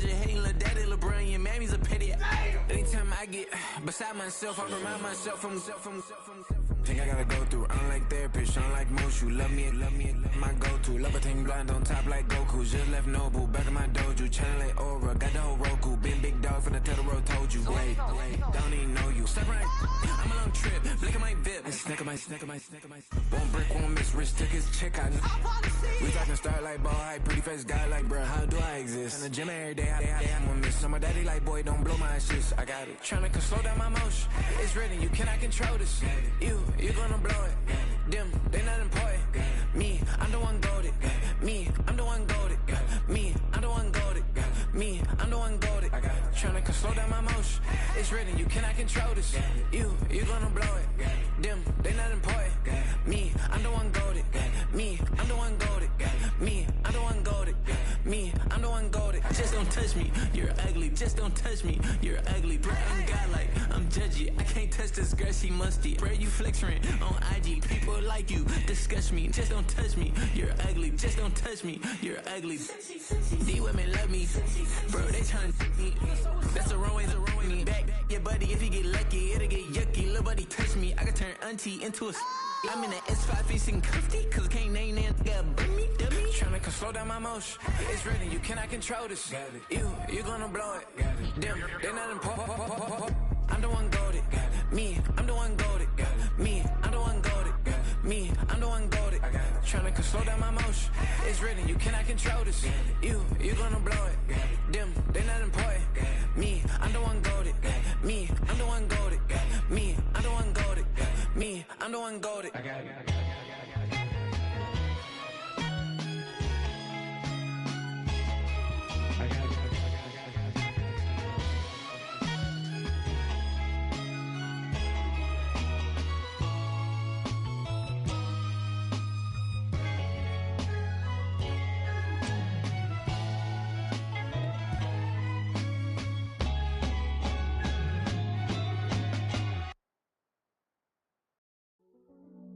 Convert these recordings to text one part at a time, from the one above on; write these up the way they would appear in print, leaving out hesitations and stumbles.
just hating Lil Daddy, LeBron, your mammy's a petty. Anytime I get beside myself, I remind myself from. Think I gotta go through, unlike therapist, unlike most. You love me, my go-to. Love a thing blind on top like Goku. Just left Noble, back in my dojo. Channel like Aura, got the whole Roku. Been big dog from the Tether Road, told you. Wait, don't even know you. Step right, I'm a long trip, look at my VIP. Snack of my. Won't break, won't miss, rich took his check out. We talking start like ball hype, pretty face guy like bruh. How do I exist? In the gym every day, I'm gonna miss. So my daddy like, boy, don't blow my shit. I got it. Tryna slow down my motion. It's written, you cannot control this. You gonna blow it. Them, they not important. Me, I'm the one goated. Me, I'm the one goated. Me, I'm the one goated. Me, I'm the one goated. Tryna slow down my motion. It's written, you cannot control this. You gonna blow it. Them, they not important. Me, I'm the one goated. Me, I'm the one goated. Me, I'm the one goated. Me, I'm the one goated. Just don't touch me, you're ugly. Just don't touch me, you're ugly. Bro, I'm godlike, I'm judgy. I can't touch this girl, she musty. Bro, you flexing on IG. People like you disgust me. Just don't touch me, you're ugly. Just don't touch me, you're ugly. These women love me, bro, they tryna me. That's the wrong way, me back. Yeah, buddy, if you get lucky, it'll get yucky. Little buddy touch me, I can turn auntie into a. I'm in the S5 facing cuffy, cause I can't name that guy dummy. Tryna slow down my motion. It's written, you cannot control this. You gonna blow it. Them, they not important. I'm the one goated. Me, I'm the one goated. Me, I'm the one goated. Me, I'm the one goated. Tryna slow down my motion. It's written, you cannot control this. You gonna blow it. Them, they not important. Me, I'm the one goated. Me, I'm the one goated. Me, I'm the one goated. Me, I'm the one goated.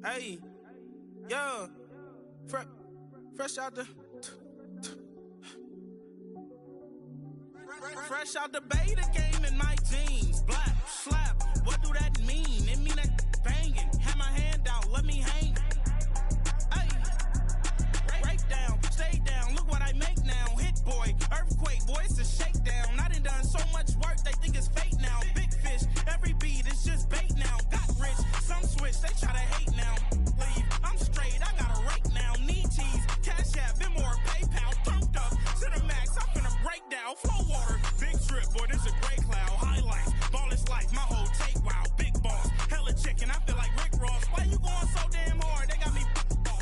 Hey, yo, fresh out the beta game in my jeans. Black slap, what do that mean? It mean that banging. Have my hand out, let me hang. Hey, break down, stay down. Look what I make now. Hit boy, earthquake, boy, it's a shakedown. I done so much work, they think it's fake now. Big fish, every beat is just bait now. Got rich, some switch, they try to hate now. Leave, I'm straight, I got a rake now. Need cheese, cash app, Venmo or PayPal. Pumped up to the max, I'm finna break down. Flow water, big drip, boy, this a gray cloud. Highlights, ball is life, my whole take, wow. Big boss, hella chicken, I feel like Rick Ross. Why you going so damn hard? They got me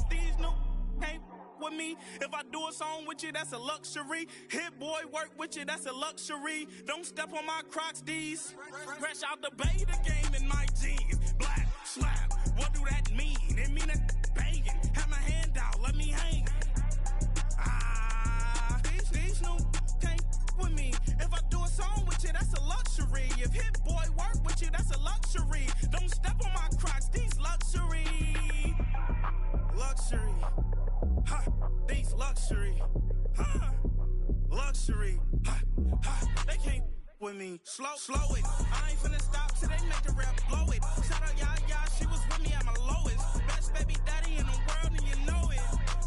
these new can't with me. If I do a song with you, that's a luxury. Hit boy, work with you, that's a luxury. Don't step on my Crocs, these. Fresh out the beta game in my jeans. Black slap, what do that mean? It mean that banging. Have my hand out, let me hang. These new can't with me. If I do a song with you, that's a luxury. If hit boy work with you, that's a luxury. Don't step on my Crocs, these luxury. Luxury. Ha, these luxury. Ha, luxury. Ha, ha, they can't with me. Slow it. I ain't finna stop till they make the rap blow it. Shout out Yaya, she was with me at my lowest. Best baby daddy in the world and you know it.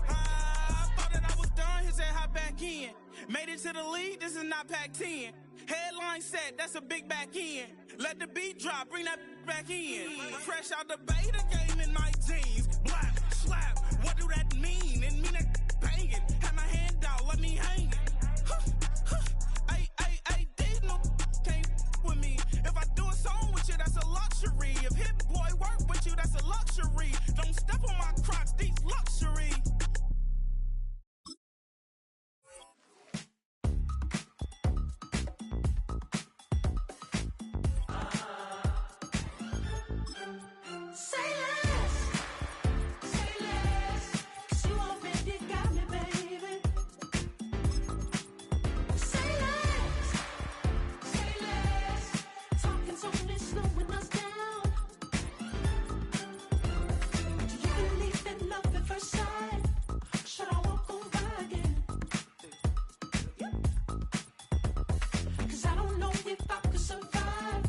I thought that I was done, he said hop back in. Made it to the lead, this is not Pac-10. Headline set, that's a big back end. Let the beat drop, bring that back in. Fresh out the beta game in my jeans. Black slap, what do that mean? It mean that banging. Have my hand out, let me hang. Ay, these no can't with me. If I do a song with you, that's a luxury. If hit boy work with you, that's a luxury. Don't step on my Crocs, these luxury. Say if I could survive.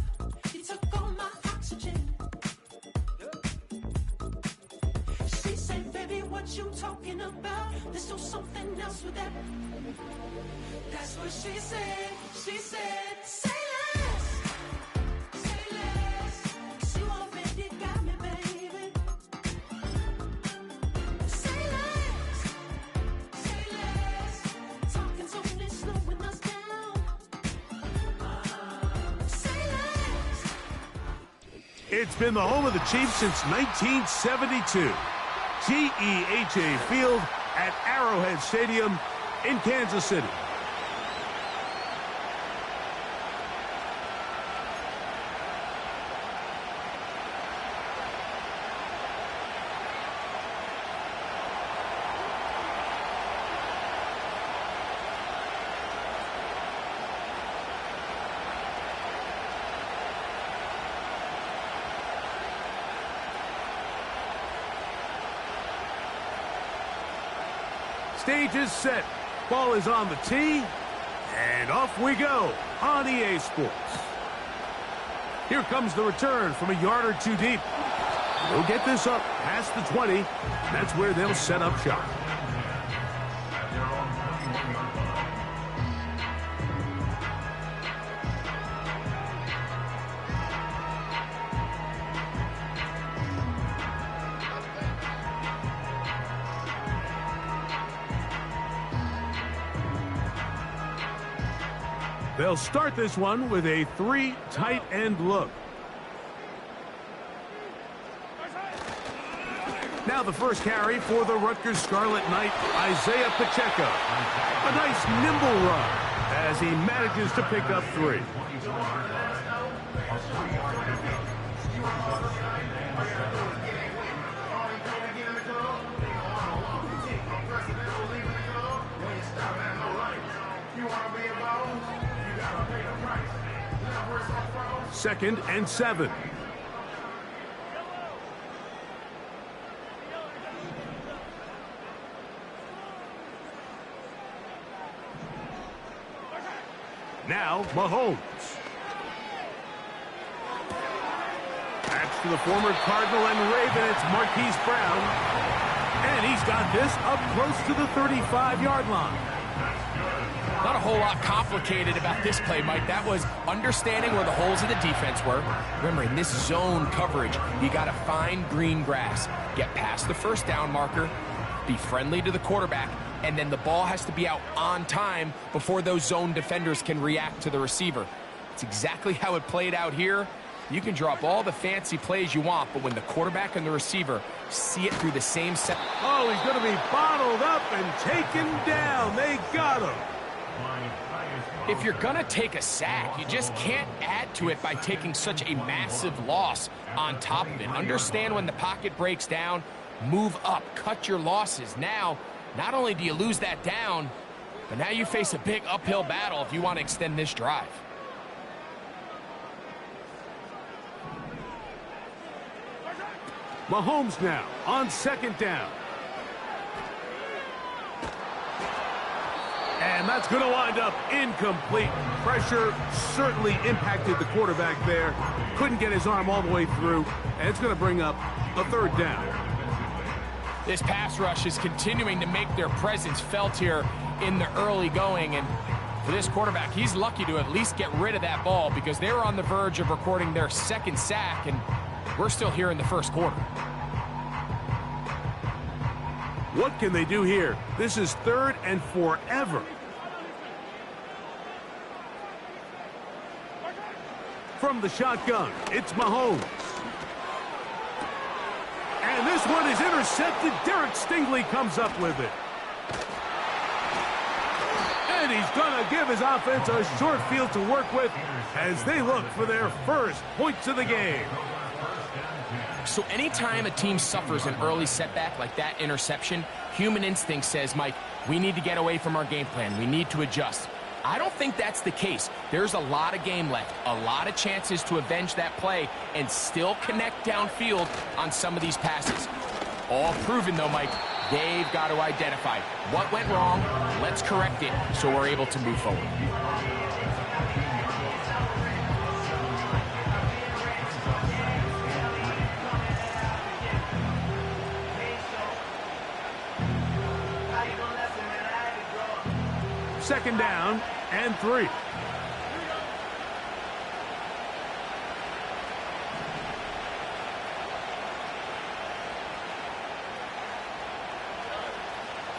You took all my oxygen. She said, baby, what you talking about? There's still something else with that. That's what she said. She said, say less. Say less. 'Cause you already got me, baby. Say less. Say less. Talking's only slowing us down. Say less. It's been the home of the Chiefs since 1972. GEHA Field at Arrowhead Stadium in Kansas City. Stage is set. Ball is on the tee. And off we go on EA Sports. Here comes the return from a yard or two deep. They'll get this up past the 20. That's where they'll set up shop. They'll start this one with a 3 tight end look. Now the first carry for the Rutgers Scarlet Knight, Isaiah Pacheco. A nice nimble run as he manages to pick up 3. Second and 7. Now Mahomes. That's to the former Cardinal and Raven. It's Marquise Brown. And he's got this up close to the 35-yard line. Not a whole lot complicated about this play, Mike. That was understanding where the holes of the defense were. Remember, in this zone coverage, you got to find green grass, get past the first down marker, be friendly to the quarterback, and then the ball has to be out on time before those zone defenders can react to the receiver. It's exactly how it played out here. You can drop all the fancy plays you want, but when the quarterback and the receiver see it through the same set. Oh, he's going to be bottled up and taken down. They got him. If you're going to take a sack, you just can't add to it by taking such a massive loss on top of it. Understand when the pocket breaks down, move up, cut your losses. Now, not only do you lose that down, but now you face a big uphill battle if you want to extend this drive. Mahomes now on second down. And that's going to wind up incomplete. Pressure certainly impacted the quarterback there. Couldn't get his arm all the way through. And it's going to bring up a third down. This pass rush is continuing to make their presence felt here in the early going. And for this quarterback, he's lucky to at least get rid of that ball because they were on the verge of recording their second sack. And we're still here in the first quarter. What can they do here? This is third and forever. From the shotgun, it's Mahomes. And this one is intercepted. Derek Stingley comes up with it. And he's going to give his offense a short field to work with as they look for their first points of the game. So anytime a team suffers an early setback like that interception, human instinct says, Mike, we need to get away from our game plan. We need to adjust. I don't think that's the case. There's a lot of game left, a lot of chances to avenge that play and still connect downfield on some of these passes. All proven, though, Mike, they've got to identify what went wrong, let's correct it so we're able to move forward. second down and 3.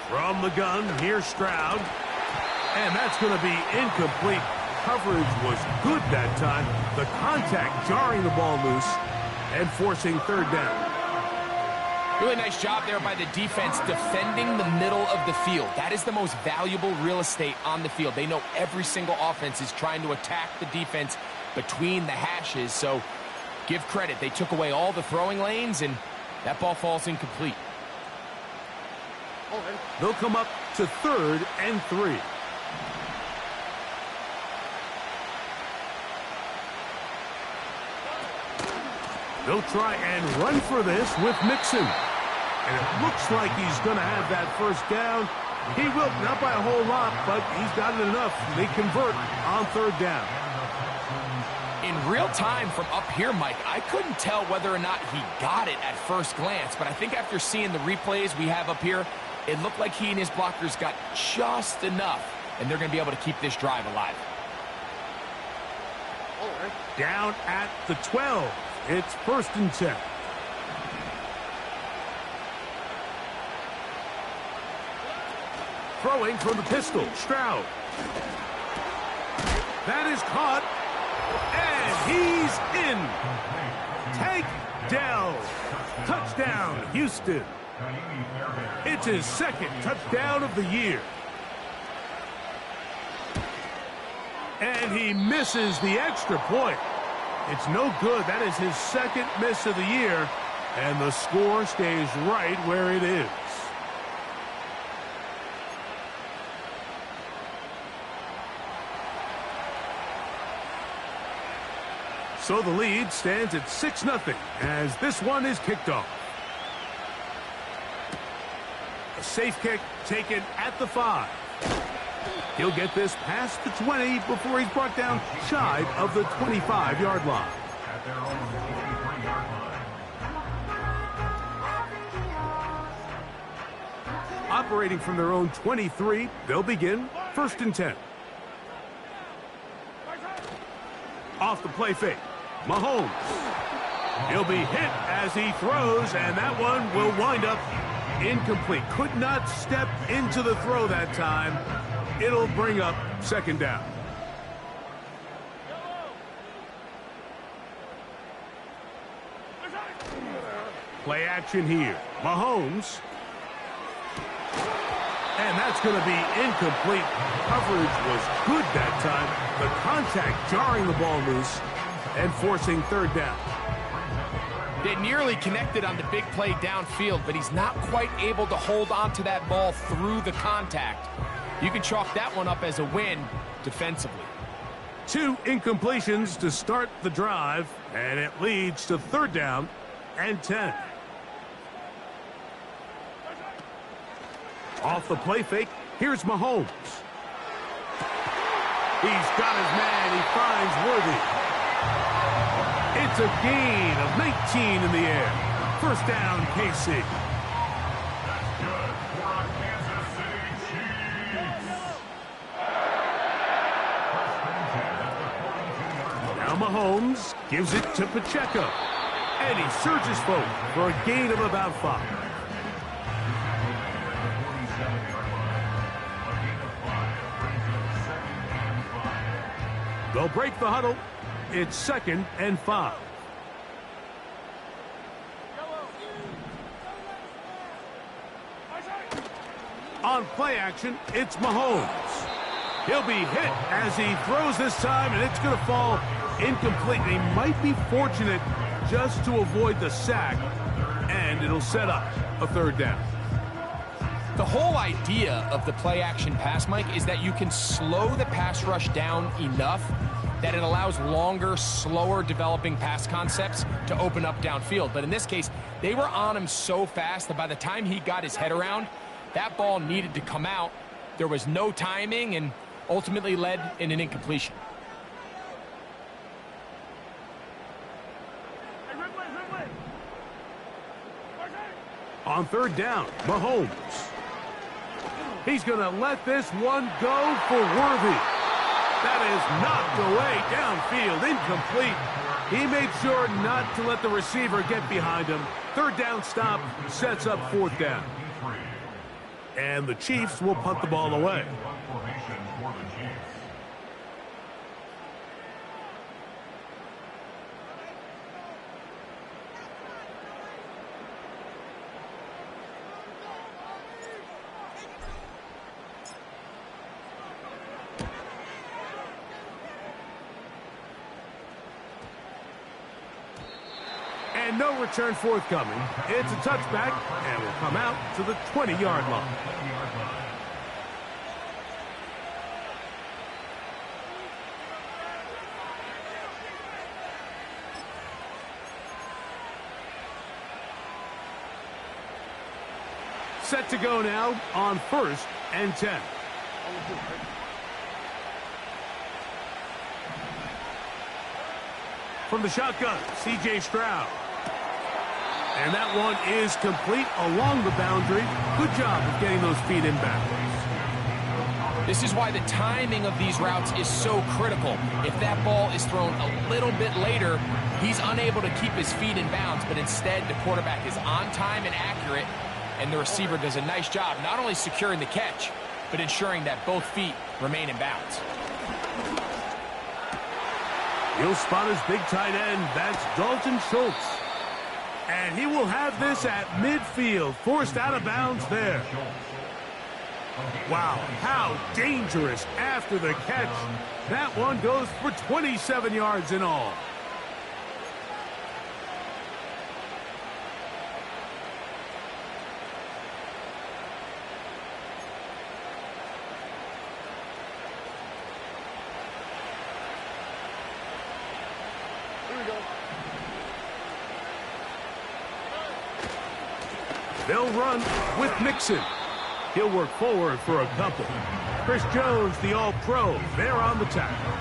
From the gun, here's Stroud. And that's going to be incomplete. Coverage was good that time. The contact jarring the ball loose and forcing third down. Really nice job there by the defense defending the middle of the field. That is the most valuable real estate on the field. They know every single offense is trying to attack the defense between the hashes. So give credit. They took away all the throwing lanes, and that ball falls incomplete. They'll come up to 3rd and 3. They'll try and run for this with Mixon. And it looks like he's going to have that first down. He will, not by a whole lot, but he's got it enough. They convert on 3rd down. In real time from up here, Mike, I couldn't tell whether or not he got it at first glance, but I think after seeing the replays we have up here, it looked like he and his blockers got just enough, and they're going to be able to keep this drive alive. Down at the 12. It's 1st and 10. Throwing from the pistol, Stroud. That is caught, and he's in. Tank Dell. Touchdown, Houston. It's his 2nd touchdown of the year. And he misses the extra point. It's no good. That is his 2nd miss of the year, and the score stays right where it is. So the lead stands at 6-0 as this one is kicked off. A safe kick taken at the 5. He'll get this past the 20 before he's brought down shy of the 25-yard line. Operating from their own 23, they'll begin 1st and 10. Off the play fake, Mahomes. He'll be hit as he throws, and that one will wind up incomplete. Could not step into the throw that time. It'll bring up 2nd down. Play action here. Mahomes. And that's going to be incomplete. Coverage was good that time. The contact jarring the ball loose and forcing 3rd down. They nearly connected on the big play downfield, but he's not quite able to hold on to that ball through the contact. You can chalk that one up as a win defensively. 2 incompletions to start the drive, and it leads to 3rd down and 10. Off the play fake, here's Mahomes. He's got his man, he finds Worthy. It's a gain of 19 in the air. 1st down, KC. Now Mahomes gives it to Pacheco. And he surges forward for a gain of about 5. They'll break the huddle. It's 2nd and 5. On play action, it's Mahomes. He'll be hit as he throws this time, and it's going to fall incomplete. He might be fortunate just to avoid the sack, and it'll set up a 3rd down. The whole idea of the play action pass, Mike, is that you can slow the pass rush down enough that it allows longer, slower developing pass concepts to open up downfield. But in this case, they were on him so fast that by the time he got his head around, that ball needed to come out. There was no timing and ultimately led in an incompletion. On 3rd down, Mahomes. He's going to let this one go for Worthy. That is knocked away downfield, incomplete. He made sure not to let the receiver get behind him. Third down stop sets up fourth down. And the Chiefs will punt the ball away. And no return forthcoming. It's a touchback, and will come out to the 20-yard line. Set to go now on 1st and 10. From the shotgun, C.J. Stroud. And that one is complete along the boundary. Good job of getting those feet in backwards. This is why the timing of these routes is so critical. If that ball is thrown a little bit later, he's unable to keep his feet in bounds, but instead the quarterback is on time and accurate, and the receiver does a nice job not only securing the catch, but ensuring that both feet remain in bounds. He'll spot his big tight end. That's Dalton Schultz. And he will have this at midfield, forced out of bounds there. Wow, how dangerous after the catch. That one goes for 27 yards in all. They'll run with Mixon. He'll work forward for a couple. Chris Jones, the All-Pro, there on the tackle.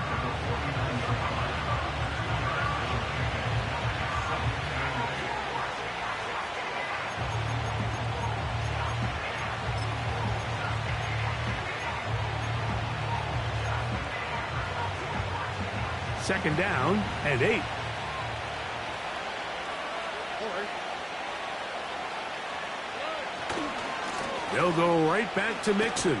Second down and 8. They'll go right back to Mixon.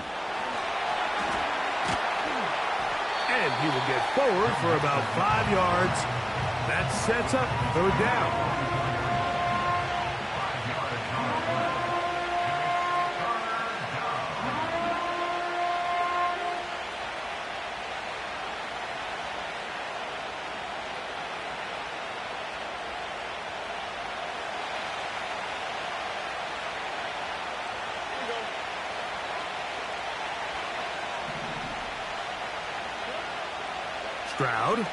And he will get forward for about 5 yards. That sets up third down. Stroud. And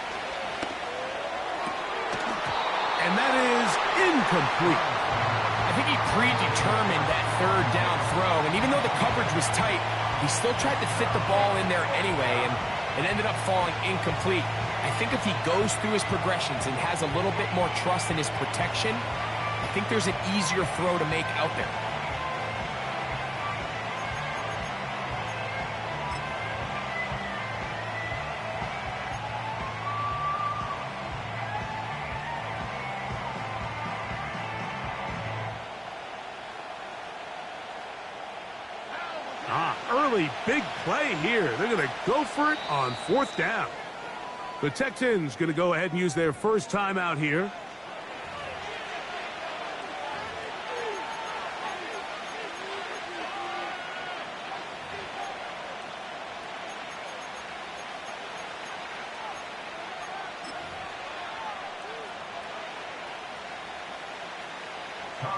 that is incomplete. I think he predetermined that third down throw, and even though the coverage was tight, he still tried to fit the ball in there anyway, and it ended up falling incomplete. I think if he goes through his progressions and has a little bit more trust in his protection, I think there's an easier throw to make out there. Early big play here. They're going to go for it on fourth down. The Texans going to go ahead and use their first timeout here.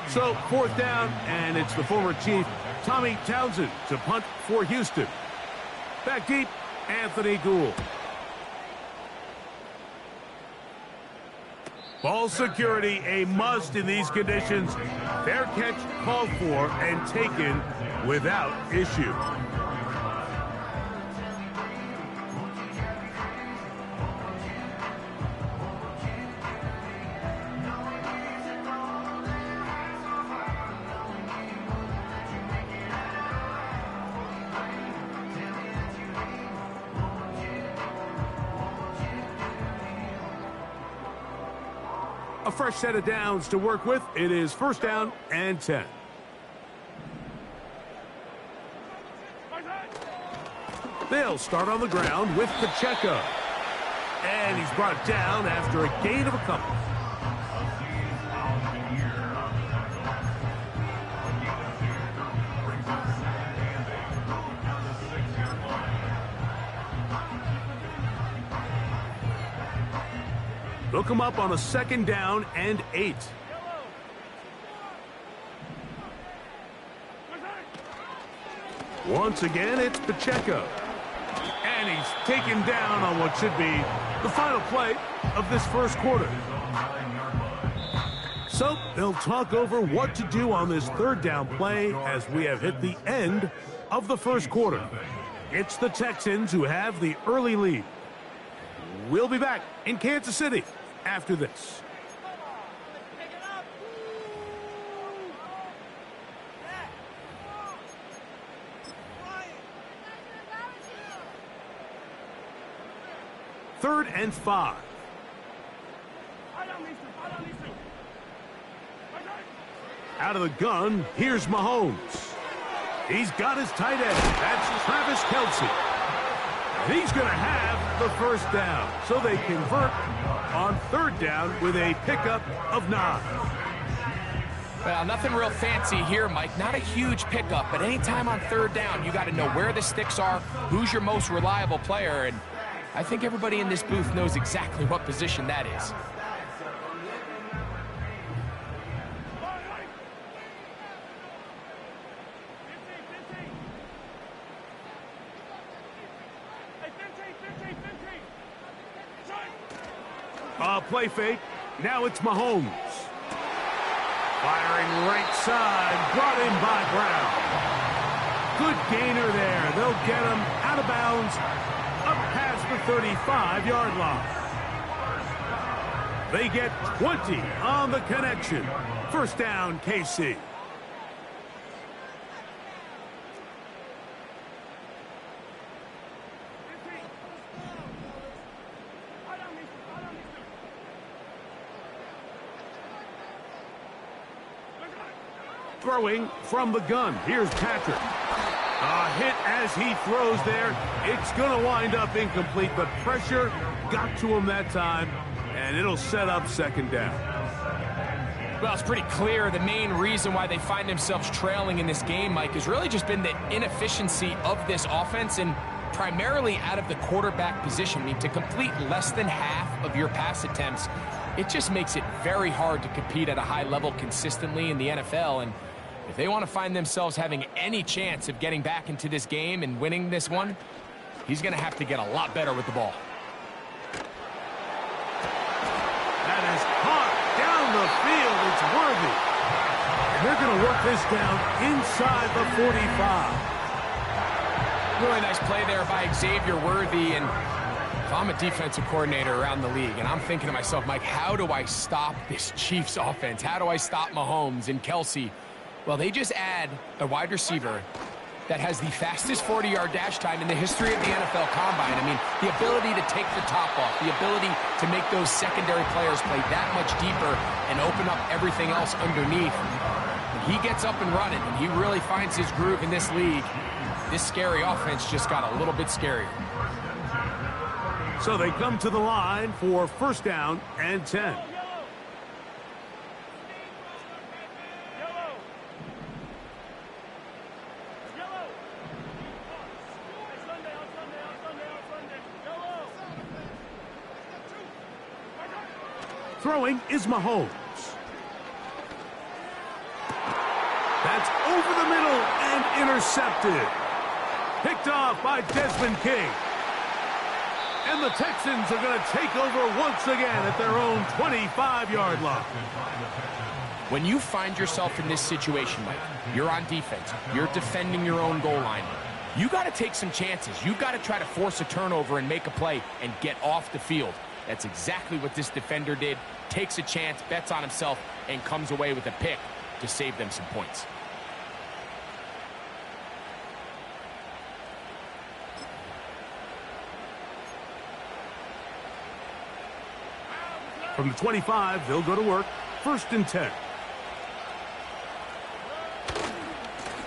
So, fourth down, and it's the former Chief, Tommy Townsend, to punt for Houston. Back deep, Anthony Gould. Ball security, a must in these conditions. Fair catch called for and taken without issue. A fresh set of downs to work with. It is first down and 10. They'll start on the ground with Pacheco. And he's brought down after a gain of a couple. They'll come up on a second down and 8. Once again, it's Pacheco. And he's taken down on what should be the final play of this first quarter. So they'll talk over what to do on this third down play as we have hit the end of the first quarter. It's the Texans who have the early lead. We'll be back in Kansas City after this. Third and 5. Out of the gun, here's Mahomes. He's got his tight end. That's Travis Kelce. And he's going to have the first down. So they convert on third down with a pickup of 9. Well, nothing real fancy here, Mike. Not a huge pickup, but anytime on third down, you got to know where the sticks are, who's your most reliable player, and I think everybody in this booth knows exactly what position that is. Play fake. Now it's Mahomes. Firing right side. Brought in by Brown. Good gainer there. They'll get him out of bounds up past the 35-yard line. They get 20 on the connection. First down, KC. Throwing from the gun. Here's Patrick. A hit as he throws there. It's going to wind up incomplete, but pressure got to him that time, and it'll set up second down. Well, it's pretty clear the main reason why they find themselves trailing in this game, Mike, has really just been the inefficiency of this offense and primarily out of the quarterback position. I mean, to complete less than half of your pass attempts, it just makes it very hard to compete at a high level consistently in the NFL. And if they want to find themselves having any chance of getting back into this game and winning this one, he's going to have to get a lot better with the ball. That is caught down the field. It's Worthy. And they're going to work this down inside the 45. Really nice play there by Xavier Worthy. And if I'm a defensive coordinator around the league, and I'm thinking to myself, Mike, how do I stop this Chiefs offense? How do I stop Mahomes and Kelce? Well, they just add a wide receiver that has the fastest 40-yard dash time in the history of the NFL Combine. I mean, the ability to take the top off, the ability to make those secondary players play that much deeper and open up everything else underneath. When he gets up and running, and he really finds his groove in this league, this scary offense just got a little bit scarier. So they come to the line for first down and 10. Throwing is Mahomes. That's over the middle and intercepted. Picked off by Desmond King. And the Texans are going to take over once again at their own 25-yard line. When you find yourself in this situation, Mike, you're on defense, you're defending your own goal line, you got to take some chances. You've got to try to force a turnover and make a play and get off the field. That's exactly what this defender did. Takes a chance, bets on himself, and comes away with a pick to save them some points. From the 25, they'll go to work. 1st and 10.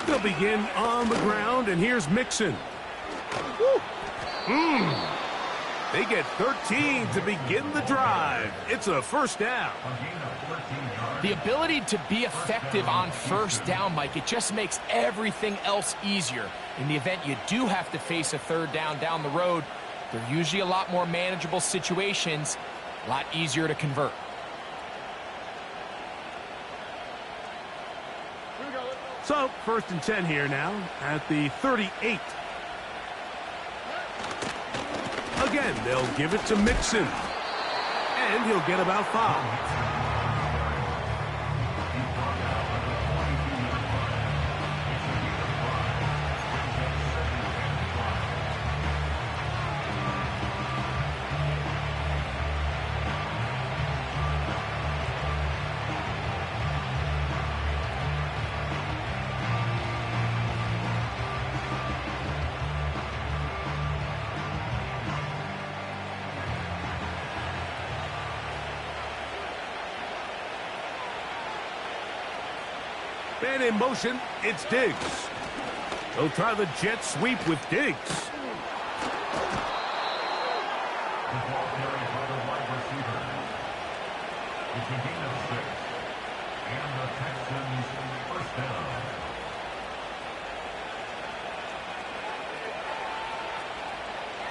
They'll begin on the ground, and here's Mixon. They get 13 to begin the drive. It's a 1st down. The ability to be effective on 1st down, Mike, it just makes everything else easier. In the event you do have to face a 3rd down the road, they're usually a lot more manageable situations, a lot easier to convert. So, 1st and 10 here now at the 38. Again, they'll give it to Mixon. And he'll get about 5. And in motion, it's Diggs. They'll try the jet sweep with Diggs.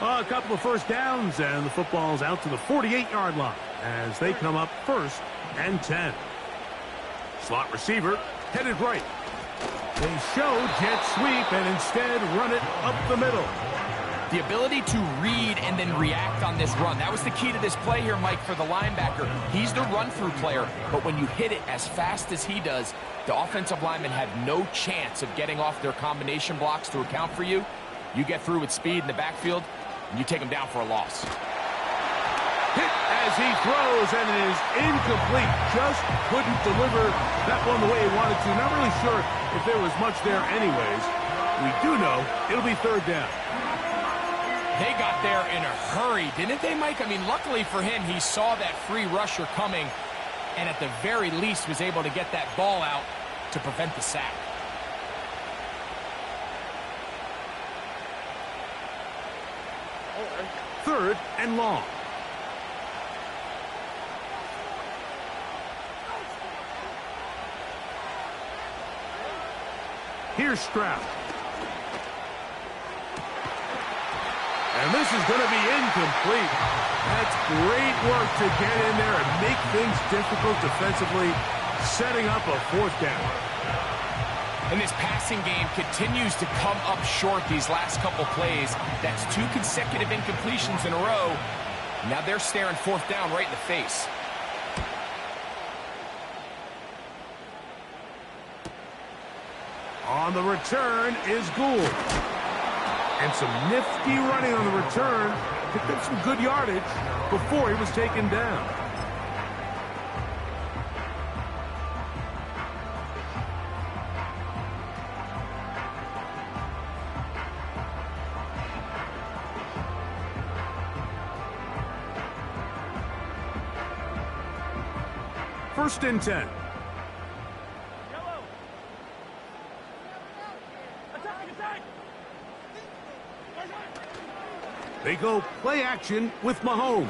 A couple of 1st downs, and the football's out to the 48-yard line as they come up 1st and 10. Slot receiver headed right. They show jet sweep and instead run it up the middle. The ability to read and then react on this run. That was the key to this play here, Mike, for the linebacker. He's the run-through player, but when you hit it as fast as he does, the offensive linemen have no chance of getting off their combination blocks to account for you. You get through with speed in the backfield, and you take them down for a loss. Hit as he throws, and it is incomplete. Just couldn't deliver that one the way he wanted to. Not really sure if there was much there anyways. We do know it'll be 3rd down. They got there in a hurry, didn't they, Mike? I mean, luckily for him, he saw that free rusher coming, and at the very least was able to get that ball out to prevent the sack. Third and long. Here's Stroud. And this is going to be incomplete. That's great work to get in there and make things difficult defensively, setting up a 4th down. And this passing game continues to come up short these last couple plays. That's 2 consecutive incompletions in a row. Now they're staring 4th down right in the face. On the return is Gould. And some nifty running on the return. Picked up some good yardage before he was taken down. First and 10. They go play action with Mahomes.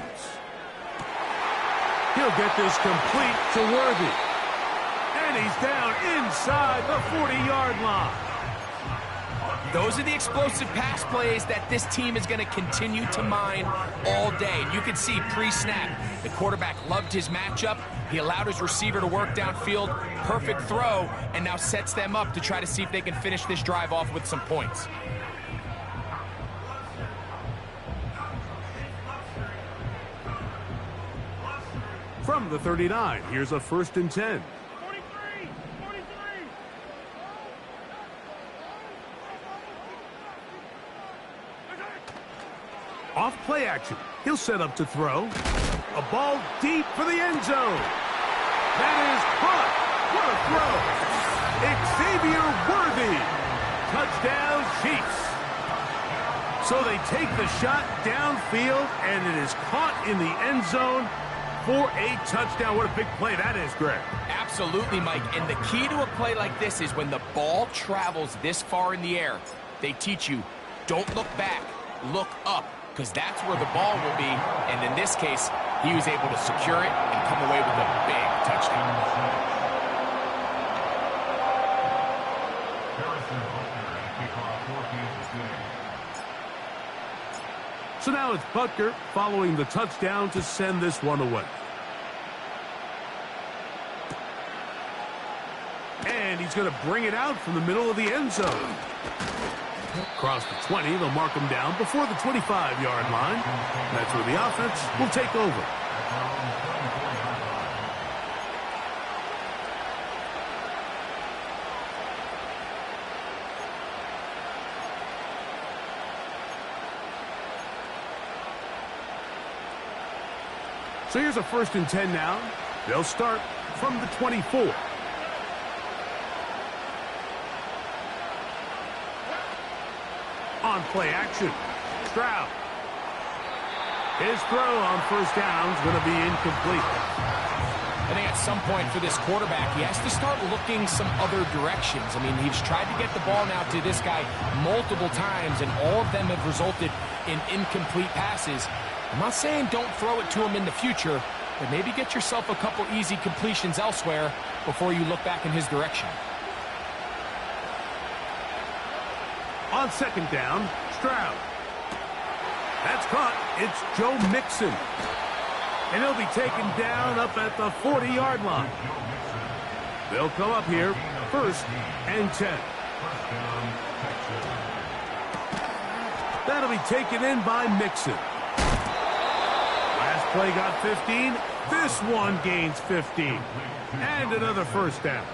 He'll get this complete to Worthy. And he's down inside the 40-yard line. Those are the explosive pass plays that this team is going to continue to mine all day. You can see pre-snap, the quarterback loved his matchup. He allowed his receiver to work downfield, perfect throw, and now sets them up to try to see if they can finish this drive off with some points. From the 39, here's a 1st and 10. Off play action. He'll set up to throw. A ball deep for the end zone. That is caught. What a throw. Xavier Worthy. Touchdown, Chiefs. So they take the shot downfield, and it is caught in the end zone for a touchdown. What a big play that is, Greg. Absolutely, Mike. And the key to a play like this is when the ball travels this far in the air, they teach you, don't look back, look up, because that's where the ball will be. And in this case, he was able to secure it and come away with a big touchdown. So now it's Butker following the touchdown to send this one away. And he's going to bring it out from the middle of the end zone. Across the 20, they'll mark him down before the 25-yard line. That's where the offense will take over. So here's a 1st and 10 now. They'll start from the 24. On play action, Stroud. His throw on 1st down is going to be incomplete. I think at some point for this quarterback, he has to start looking some other directions. I mean, he's tried to get the ball now to this guy multiple times, and all of them have resulted in incomplete passes. I'm not saying don't throw it to him in the future, but maybe get yourself a couple easy completions elsewhere before you look back in his direction. On 2nd down, Stroud. That's caught. It's Joe Mixon. And he'll be taken down up at the 40-yard line. They'll come up here, 1st and 10. That'll be taken in by Mixon. Last play got 15. This one gains 15. And another 1st down.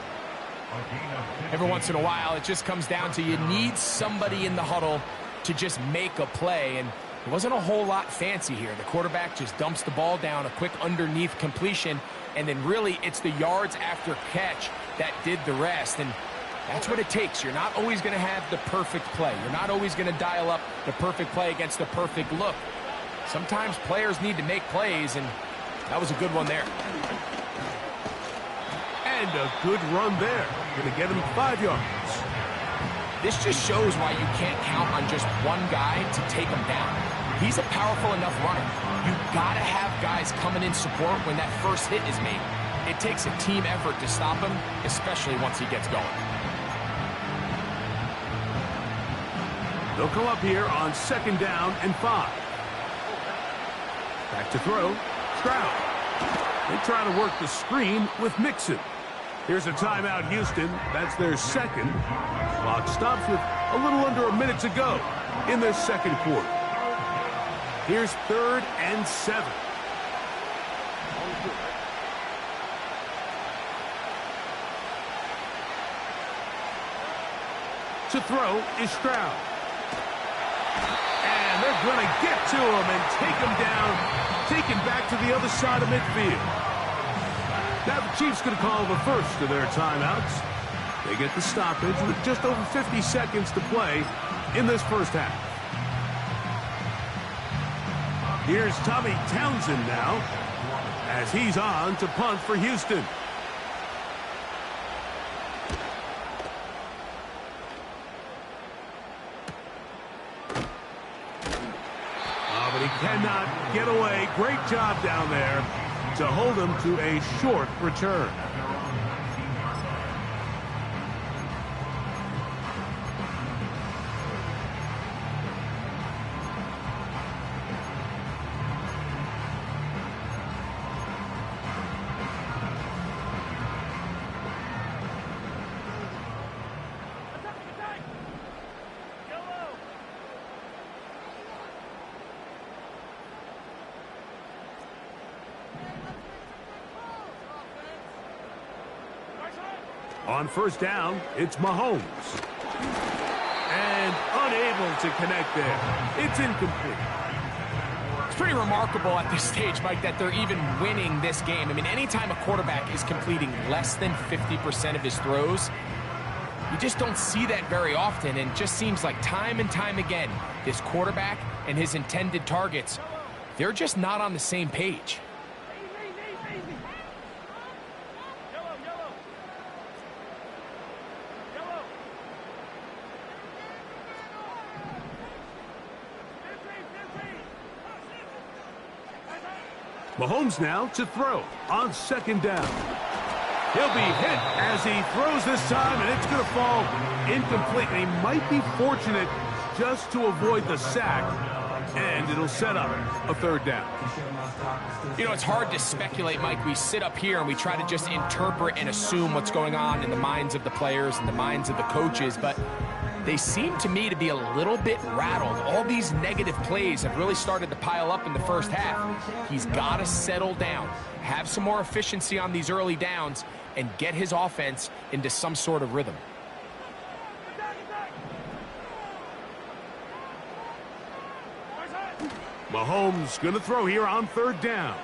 Every once in a while, it just comes down to you need somebody in the huddle to just make a play, and it wasn't a whole lot fancy here. The quarterback just dumps the ball down, a quick underneath completion, and then really it's the yards after catch that did the rest, and that's what it takes. You're not always going to have the perfect play. You're not always going to dial up the perfect play against the perfect look. Sometimes players need to make plays, and that was a good one there. And a good run there. Going to get him 5 yards. This just shows why you can't count on just one guy to take him down. He's a powerful enough runner. You've got to have guys coming in support when that first hit is made. It takes a team effort to stop him, especially once he gets going. They'll come up here on 2nd down and 5. Back to throw. Stroud. They try to work the screen with Mixon. Here's a timeout, Houston. That's their 2nd. Clock stops with a little under a minute to go in their 2nd quarter. Here's 3rd and 7. To throw is Stroud. And they're going to get to him and take him down, taken back to the other side of midfield. Now the Chiefs going to call the first of their timeouts. They get the stoppage with just over 50 seconds to play in this 1st half. Here's Tommy Townsend now as he's on to punt for Houston. Oh, but he cannot get away. Great job down there to hold him to a short return. On 1st down, it's Mahomes. And unable to connect there. It's incomplete. It's pretty remarkable at this stage, Mike, that they're even winning this game. I mean, anytime a quarterback is completing less than 50% of his throws, you just don't see that very often, and it just seems like time and time again, this quarterback and his intended targets, they're just not on the same page. Mahomes now to throw on second down. He'll be hit as he throws this time, and it's going to fall incomplete. And he might be fortunate just to avoid the sack, and it'll set up a third down. You know, it's hard to speculate, Mike. We sit up here and we try to just interpret and assume what's going on in the minds of the players and the minds of the coaches, but they seem to me to be a little bit rattled. All these negative plays have really started to pile up in the first half. He's got to settle down, have some more efficiency on these early downs, and get his offense into some sort of rhythm. Mahomes going to throw here on third down.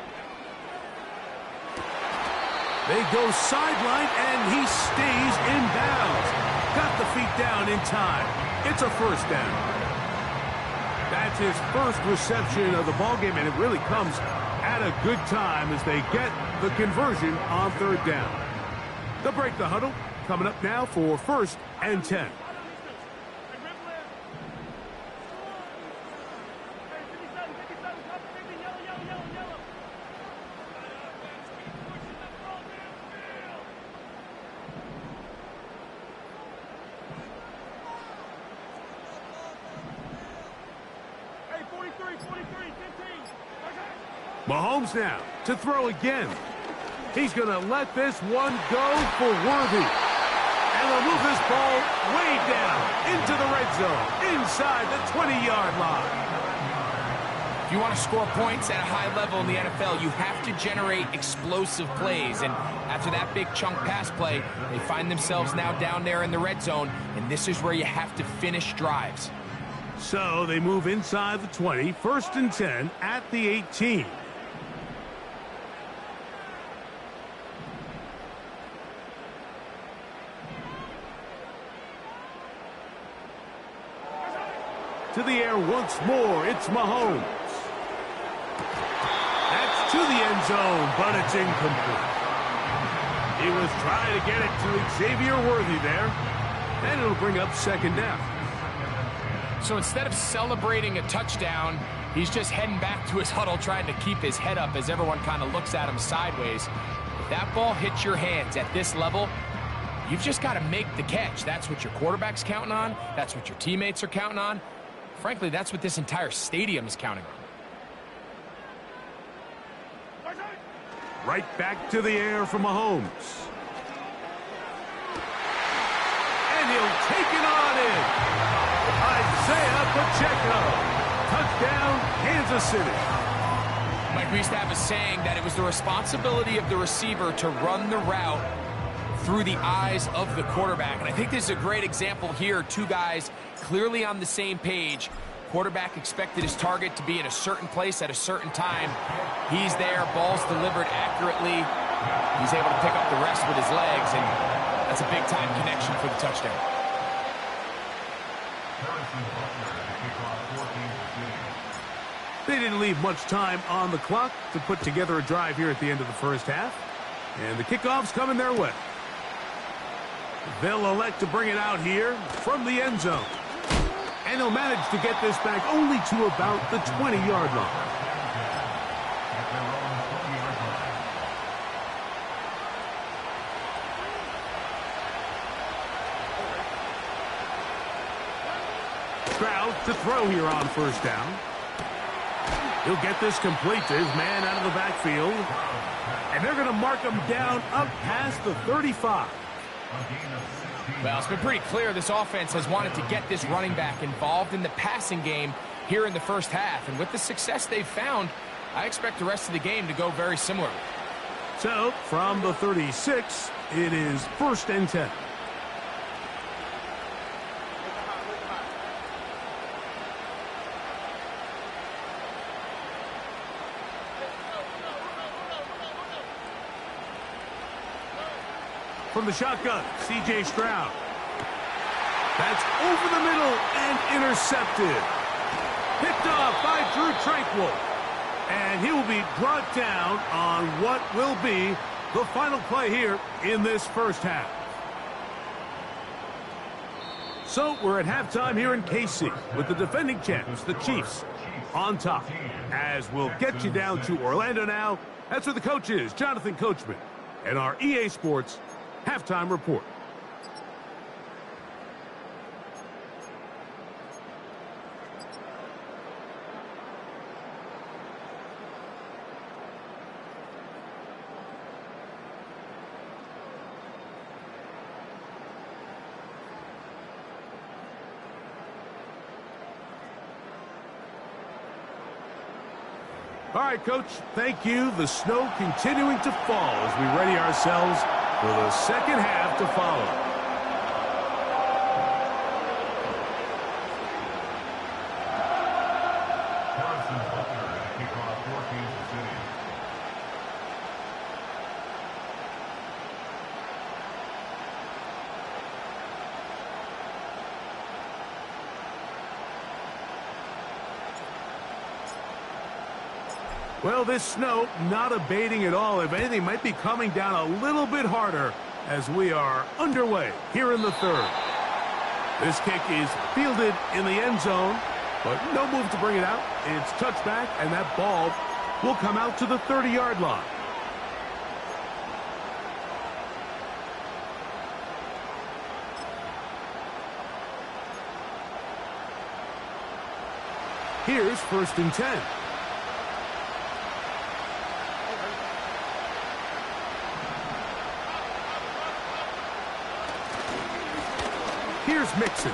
They go sideline, and he stays in bounds. Got the feet down in time. It's a first down. That's his first reception of the ballgame, and it really comes at a good time as they get the conversion on third down. They'll break the huddle. Coming up now for 1st and 10. Mahomes now to throw again. He's going to let this one go for Worthy. And they'll move this ball way down into the red zone, inside the 20-yard line. If you want to score points at a high level in the NFL, you have to generate explosive plays. And after that big chunk pass play, they find themselves now down there in the red zone, and this is where you have to finish drives. So they move inside the 20, 1st and 10 at the 18. To the air once more, it's Mahomes. That's to the end zone, but it's incomplete. He was trying to get it to Xavier Worthy there, and it'll bring up second down. So instead of celebrating a touchdown, he's just heading back to his huddle trying to keep his head up as everyone kind of looks at him sideways. If that ball hits your hands at this level, you've just got to make the catch. That's what your quarterback's counting on. That's what your teammates are counting on. Frankly, that's what this entire stadium is counting on. Right back to the air from Mahomes. And he'll take it on in. Isaiah Pacheco. Touchdown, Kansas City. Mike, we used to have a saying that it was the responsibility of the receiver to run the route through the eyes of the quarterback. And I think this is a great example here. Two guys clearly on the same page. Quarterback expected his target to be in a certain place at a certain time. He's there, ball's delivered accurately. He's able to pick up the rest with his legs, and that's a big-time connection for the touchdown. They didn't leave much time on the clock to put together a drive here at the end of the first half. And the kickoff's coming their way. They'll elect to bring it out here from the end zone. And he'll manage to get this back only to about the 20-yard line. Stroud to throw here on first down. He'll get this complete to his man out of the backfield. And they're going to mark him down up past the 35. Well, it's been pretty clear this offense has wanted to get this running back involved in the passing game here in the first half. And with the success they've found, I expect the rest of the game to go very similarly. So, from the 36, it is 1st and 10. From the shotgun, C.J. Stroud. That's over the middle and intercepted. Picked off by Drew Tranquill. And he will be brought down on what will be the final play here in this first half. So we're at halftime here in KC with the defending champs, the Chiefs, on top. As we'll get you down to Orlando now, that's where the coach is, Jonathan Coachman, and our EA Sports halftime report. All right, Coach, thank you. The snow continuing to fall as we ready ourselves for the second half to follow. Well, this snow not abating at all. If anything, might be coming down a little bit harder as we are underway here in the third. This kick is fielded in the end zone, but no move to bring it out. It's touchback, and that ball will come out to the 30-yard line. Here's 1st and 10. Here's Mixon.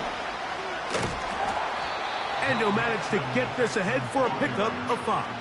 And he'll manage to get this ahead for a pickup of 5.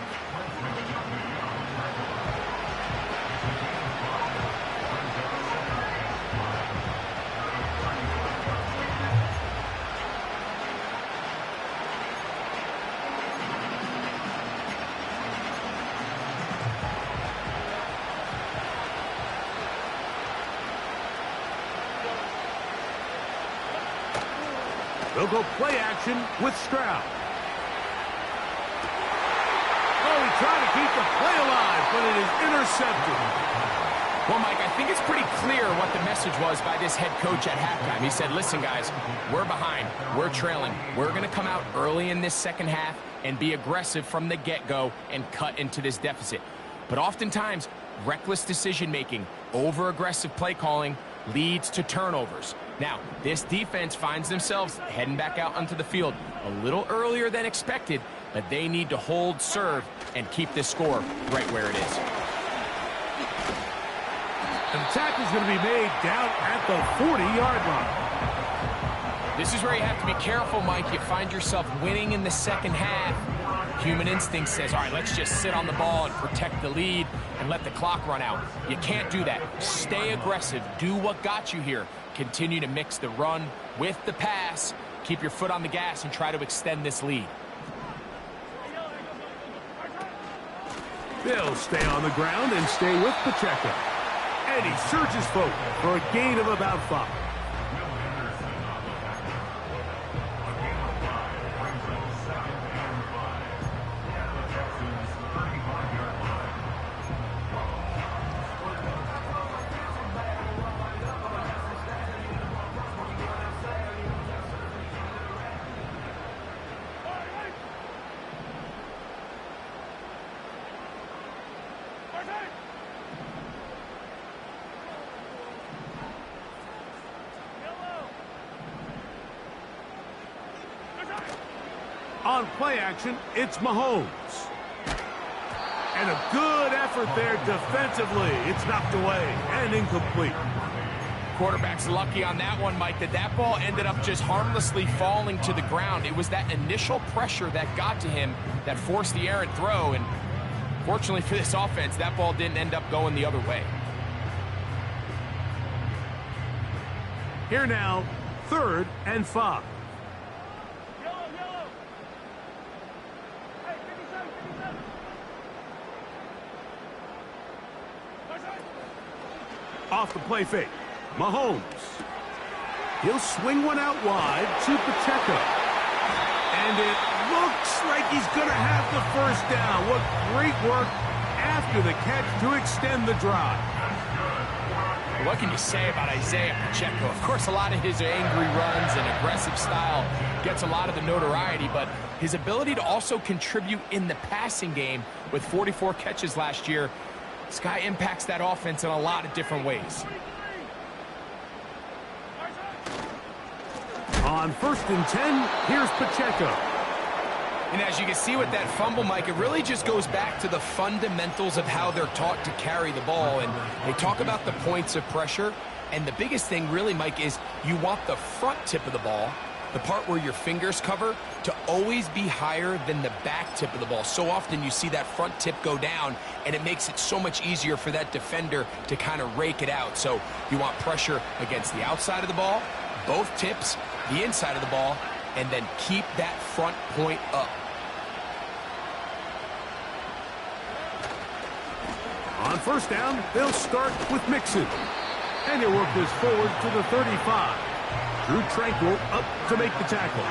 They'll go play action with Stroud. Oh, he tried to keep the play alive, but it is intercepted. Well, Mike, I think it's pretty clear what the message was by this head coach at halftime. He said, listen, guys, we're behind. We're trailing. We're going to come out early in this second half and be aggressive from the get-go and cut into this deficit. But oftentimes, reckless decision-making, over-aggressive play calling leads to turnovers. Now, this defense finds themselves heading back out onto the field a little earlier than expected, but they need to hold serve and keep this score right where it is. An attack is going to be made down at the 40-yard line. This is where you have to be careful, Mike. You find yourself winning in the second half. Human instinct says, all right, let's just sit on the ball and protect the lead and let the clock run out. You can't do that. Stay aggressive. Do what got you here. Continue to mix the run with the pass. Keep your foot on the gas and try to extend this lead. They'll stay on the ground and stay with Pacheco. And he surges forward for a gain of about 5. On play action, it's Mahomes. And a good effort there defensively. It's knocked away and incomplete. Quarterback's lucky on that one, Mike, that ball ended up just harmlessly falling to the ground. It was that initial pressure that got to him that forced the errant throw, and fortunately for this offense, that ball didn't end up going the other way. Here now, 3rd and 5. Off the play fake, Mahomes. He'll swing one out wide to Pacheco. And it looks like he's going to have the first down. What great work after the catch to extend the drive. What can you say about Isaiah Pacheco? Of course, a lot of his angry runs and aggressive style gets a lot of the notoriety, but his ability to also contribute in the passing game with 44 catches last year, this guy impacts that offense in a lot of different ways. On 1st and 10, here's Pacheco. And as you can see with that fumble, Mike, it really just goes back to the fundamentals of how they're taught to carry the ball. And they talk about the points of pressure. And the biggest thing really, Mike, is you want the front tip of the ball, the part where your fingers cover, to always be higher than the back tip of the ball. So often you see that front tip go down, and it makes it so much easier for that defender to kind of rake it out. So you want pressure against the outside of the ball, both tips, the inside of the ball, and then keep that front point up. On 1st down, they'll start with Mixon. And he'll work this forward to the 35. Drew Tranquil up to make the tackle.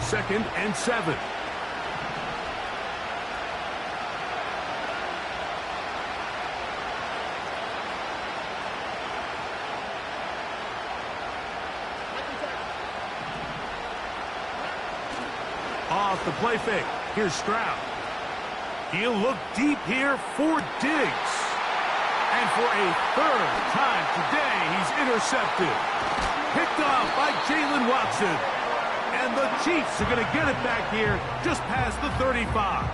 Second and 7. Off the play fake. Here's Stroud. He'll look deep here for Diggs. And for a 3rd time today, he's intercepted. Picked off by Jalen Watson. And the Chiefs are going to get it back here just past the 35.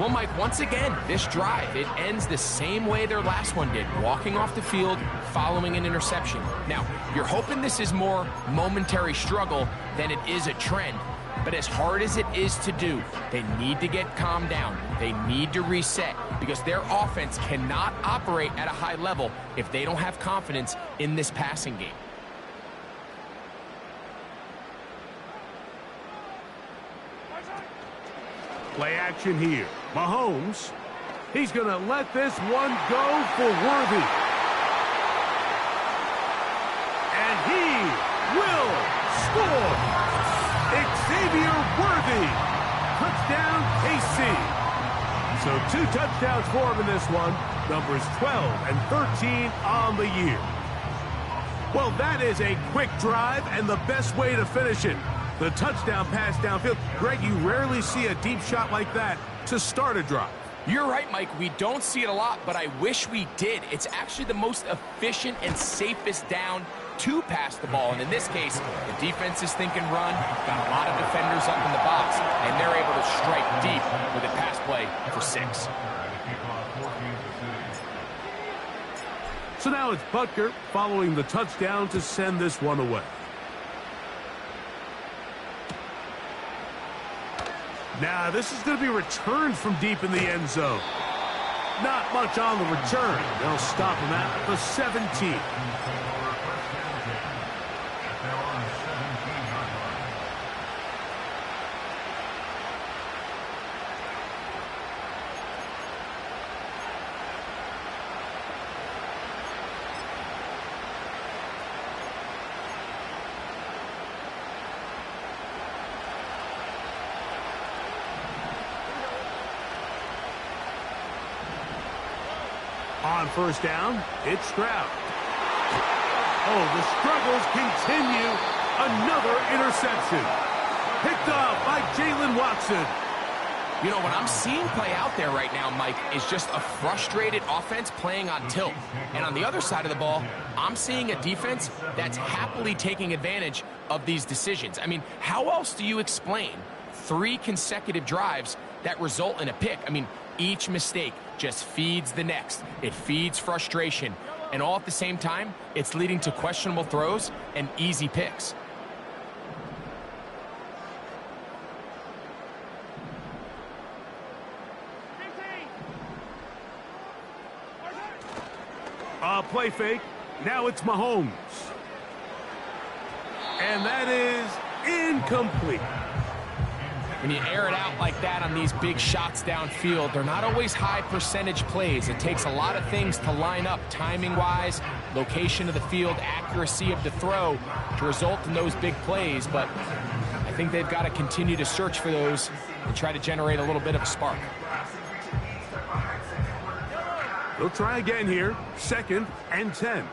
Well, Mike, once again, this drive, it ends the same way their last one did, walking off the field, following an interception. Now, you're hoping this is more momentary struggle than it is a trend. But as hard as it is to do, they need to get calmed down. They need to reset because their offense cannot operate at a high level if they don't have confidence in this passing game. Play action here. Mahomes. He's going to let this one go for Worthy. And he will score. Xavier Worthy. Touchdown, KC. So 2 touchdowns for him in this one. Numbers 12 and 13 on the year. Well, that is a quick drive and the best way to finish it. The touchdown pass downfield. Greg, you rarely see a deep shot like that to start a drive. You're right, Mike. We don't see it a lot, but I wish we did. It's actually the most efficient and safest down to pass the ball. And in this case, the defense is thinking run, got a lot of defenders up in the box, and they're able to strike deep with a pass play for 6. So now it's Butker following the touchdown to send this one away. Now, this is going to be returned from deep in the end zone. Not much on the return. They'll stop him at the 17. On 1st down, it's Stroud. Oh, the struggles continue. Another interception. Picked off by Jalen Watson. You know, what I'm seeing play out there right now, Mike, is just a frustrated offense playing on tilt. And on the other side of the ball, I'm seeing a defense that's happily taking advantage of these decisions. I mean, how else do you explain 3 consecutive drives that result in a pick? I mean, each mistake just feeds the next. It feeds frustration. And all at the same time, it's leading to questionable throws and easy picks. Play fake. Now it's Mahomes. And that is incomplete. When you air it out like that on these big shots downfield, they're not always high percentage plays. It takes a lot of things to line up timing-wise, location of the field, accuracy of the throw to result in those big plays. But I think they've got to continue to search for those and try to generate a little bit of a spark. They'll try again here. 2nd and 10.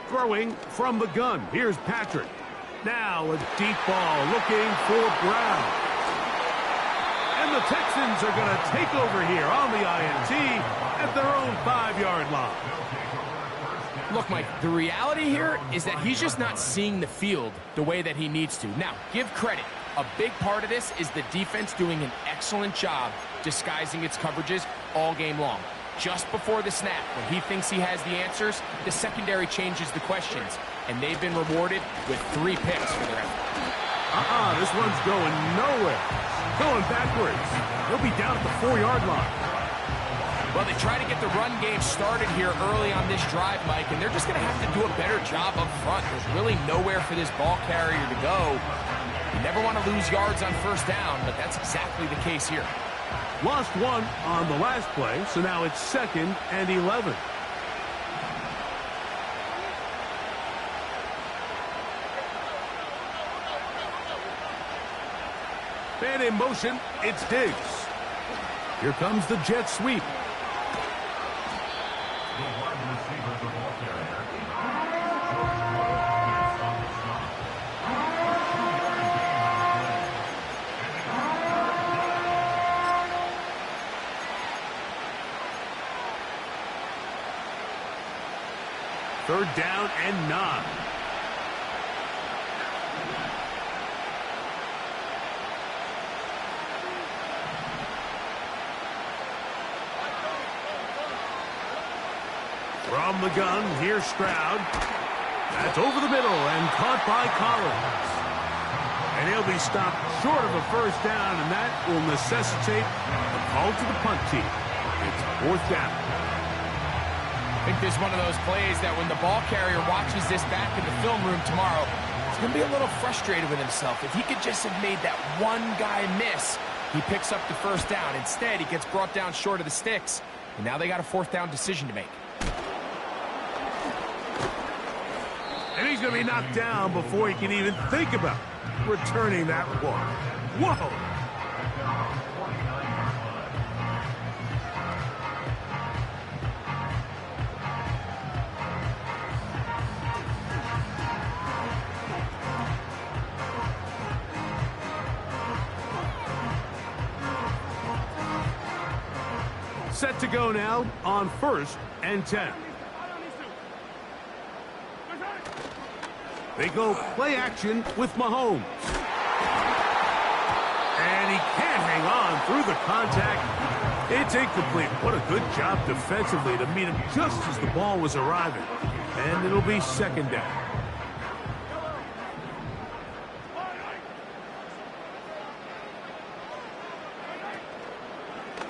Throwing from the gun. Here's Patrick. Now a deep ball looking for Brown. And the Texans are going to take over here on the INT at their own 5-yard line. Look, Mike, the reality here is that he's just not seeing the field the way that he needs to. Now, give credit. A big part of this is the defense doing an excellent job disguising its coverages all game long. Just before the snap, when he thinks he has the answers, the secondary changes the questions, and they've been rewarded with 3 picks for their effort. This one's going nowhere. Going backwards. He'll be down at the 4-yard line. Well, they try to get the run game started here early on this drive, Mike, and they're just going to have to do a better job up front. There's really nowhere for this ball carrier to go. You never want to lose yards on 1st down, but that's exactly the case here. Lost 1 on the last play, so now it's 2nd and 11. And in motion, it's Diggs. Here comes the jet sweep. Third down and 9. From the gun, here's Stroud. That's over the middle and caught by Collins. And he'll be stopped short of a 1st down, and that will necessitate a call to the punt team. It's 4th down. I think this is one of those plays that when the ball carrier watches this back in the film room tomorrow, he's going to be a little frustrated with himself. If he could just have made that one guy miss, he picks up the 1st down. Instead, he gets brought down short of the sticks, and now they got a 4th down decision to make. And he's going to be knocked down before he can even think about returning that one. Whoa! Set to go now on 1st and 10. They go play action with Mahomes. And he can't hang on through the contact. It's incomplete. What a good job defensively to meet him just as the ball was arriving. And it'll be 2nd down.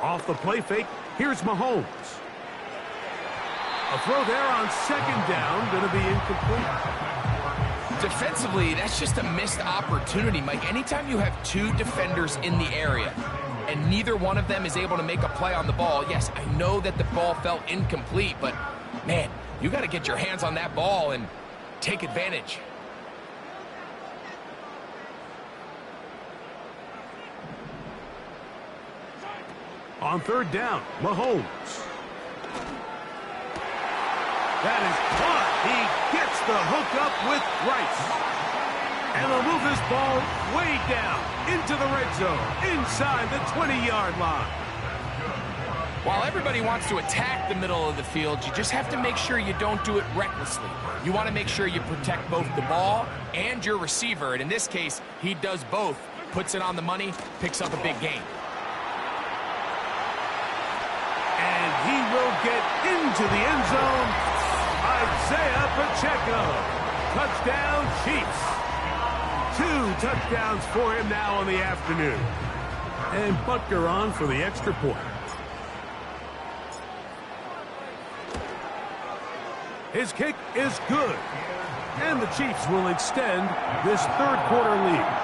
Off the play fake, here's Mahomes. A throw there on 2nd down, going to be incomplete. Defensively, that's just a missed opportunity, Mike. Anytime you have 2 defenders in the area and neither one of them is able to make a play on the ball, yes, I know that the ball felt incomplete, but, man, you got to get your hands on that ball and take advantage. On 3rd down, Mahomes. That is caught. He gets the hook up with Rice. And they'll move this ball way down into the red zone, inside the 20-yard line. While everybody wants to attack the middle of the field, you just have to make sure you don't do it recklessly. You want to make sure you protect both the ball and your receiver. And in this case, he does both. Puts it on the money, picks up a big gain. And he will get into the end zone. Isaiah Pacheco. Touchdown, Chiefs. 2 touchdowns for him now in the afternoon. And Butker on for the extra point. His kick is good. And the Chiefs will extend this third quarter lead.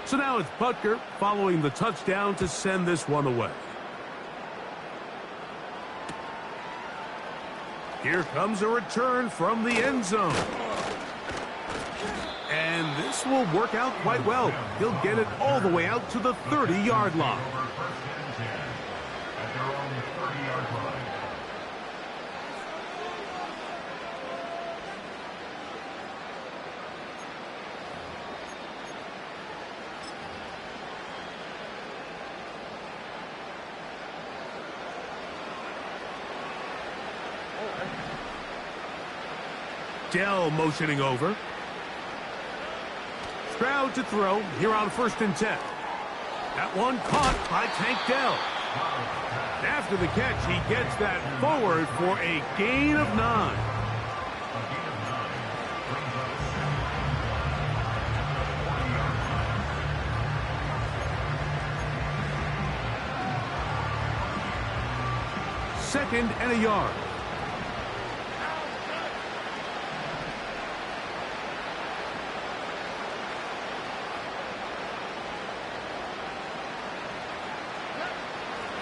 So now it's Butker following the touchdown to send this one away. Here comes a return from the end zone. And this will work out quite well. He'll get it all the way out to the 30-yard line. Dell motioning over. Stroud to throw here on 1st and 10. That one caught by Tank Dell. After the catch, he gets that forward for a gain of 9. Second and a yard.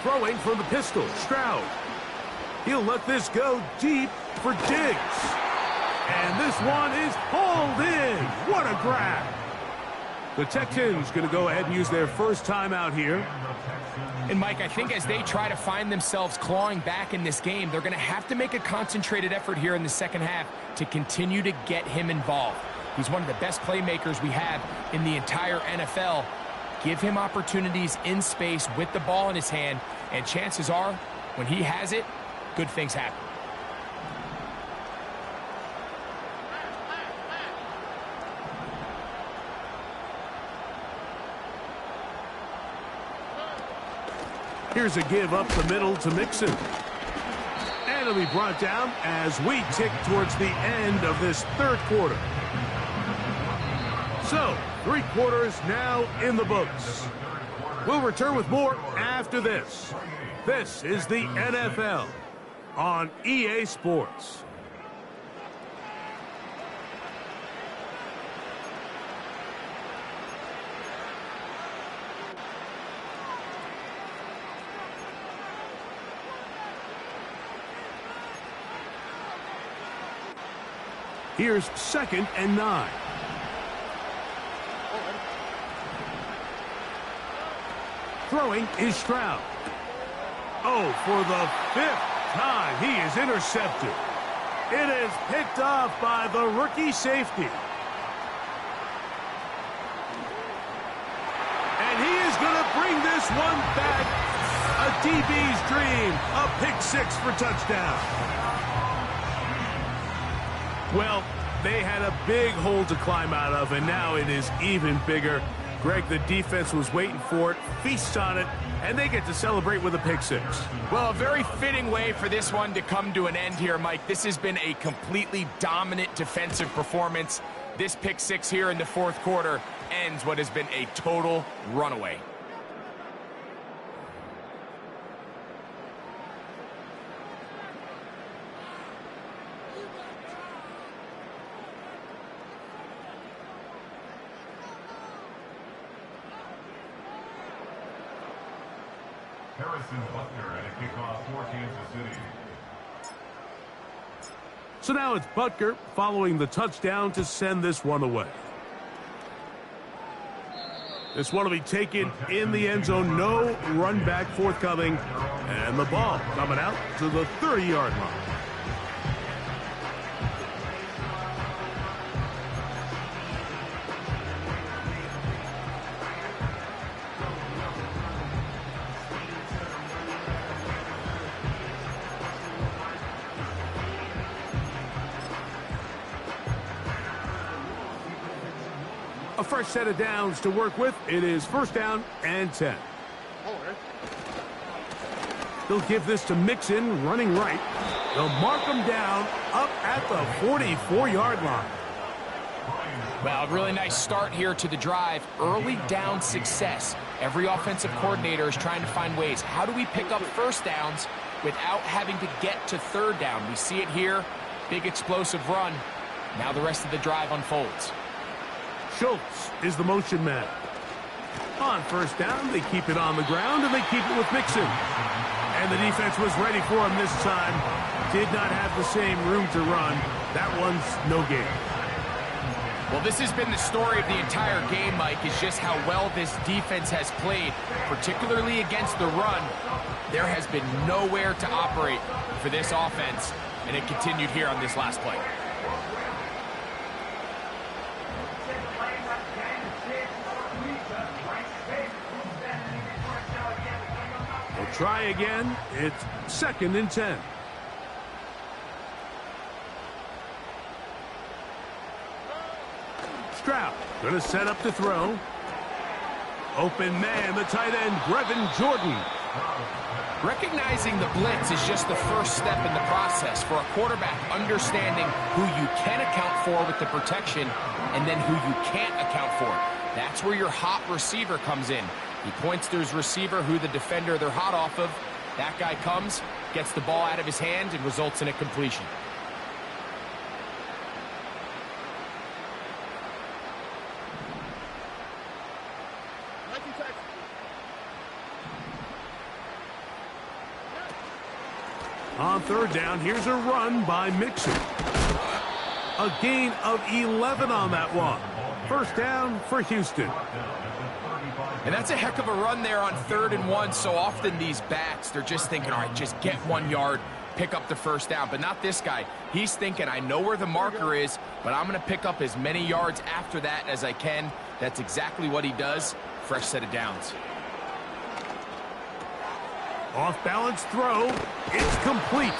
Throwing from the pistol, Stroud. He'll let this go deep for Diggs. And this one is hauled in. What a grab. The Texans going to go ahead and use their first timeout here. And, Mike, I think as they try to find themselves clawing back in this game, they're going to have to make a concentrated effort here in the second half to continue to get him involved. He's one of the best playmakers we have in the entire NFL. Give him opportunities in space with the ball in his hand, and chances are, when he has it, good things happen. Here's a give up the middle to Mixon. And it'll be brought down as we tick towards the end of this third quarter. So, 3 quarters now in the books. We'll return with more after this. This is the NFL on EA Sports. Here's 2nd and 9. Throwing is Stroud. Oh, for the 5th time, he is intercepted. It is picked off by the rookie safety. And he is going to bring this one back. A DB's dream. A pick 6 for touchdown. Well, they had a big hole to climb out of, and now it is even bigger. Greg, the defense was waiting for it, feasts on it, and they get to celebrate with a pick 6. Well, a very fitting way for this one to come to an end here, Mike. This has been a completely dominant defensive performance. This pick 6 here in the 4th quarter ends what has been a total runaway. So now it's Butker following the touchdown to send this one away. This one will be taken in the end zone. No run back forthcoming. And the ball coming out to the 30-yard line. A fresh set of downs to work with. It is 1st down and 10. They'll give this to Mixon, running right. They'll mark him down up at the 44-yard line. Well, a really nice start here to the drive. Early down success Every offensive coordinator is trying to find ways. How do we pick up first downs without having to get to third down? We see it here. Big explosive run. Now the rest of the drive unfolds. Schultz is the motion man. On first down, they keep it on the ground, and they keep it with Mixon. And the defense was ready for him this time. Did not have the same room to run. That one's no gain. Well, this has been the story of the entire game, Mike, is just how well this defense has played, particularly against the run. There has been nowhere to operate for this offense, and it continued here on this last play. They'll try again. It's 2nd and 10. Stroud going to set up to throw. Open man, the tight end, Brevin Jordan. Recognizing the blitz is just the first step in the process for a quarterback, understanding who you can account for with the protection and then who you can't account for. That's where your hot receiver comes in. He points to his receiver, who the defender they're hot off of. That guy comes, gets the ball out of his hand, and results in a completion. On third down, here's a run by Mixon. A gain of 11 on that one. First down for Houston. And that's a heck of a run there on 3rd and 1. So often these backs, they're just thinking, all right, just get 1 yard, pick up the first down. But not this guy. He's thinking, I know where the marker is, but I'm going to pick up as many yards after that as I can. That's exactly what he does. Fresh set of downs. Off-balance throw. It's complete.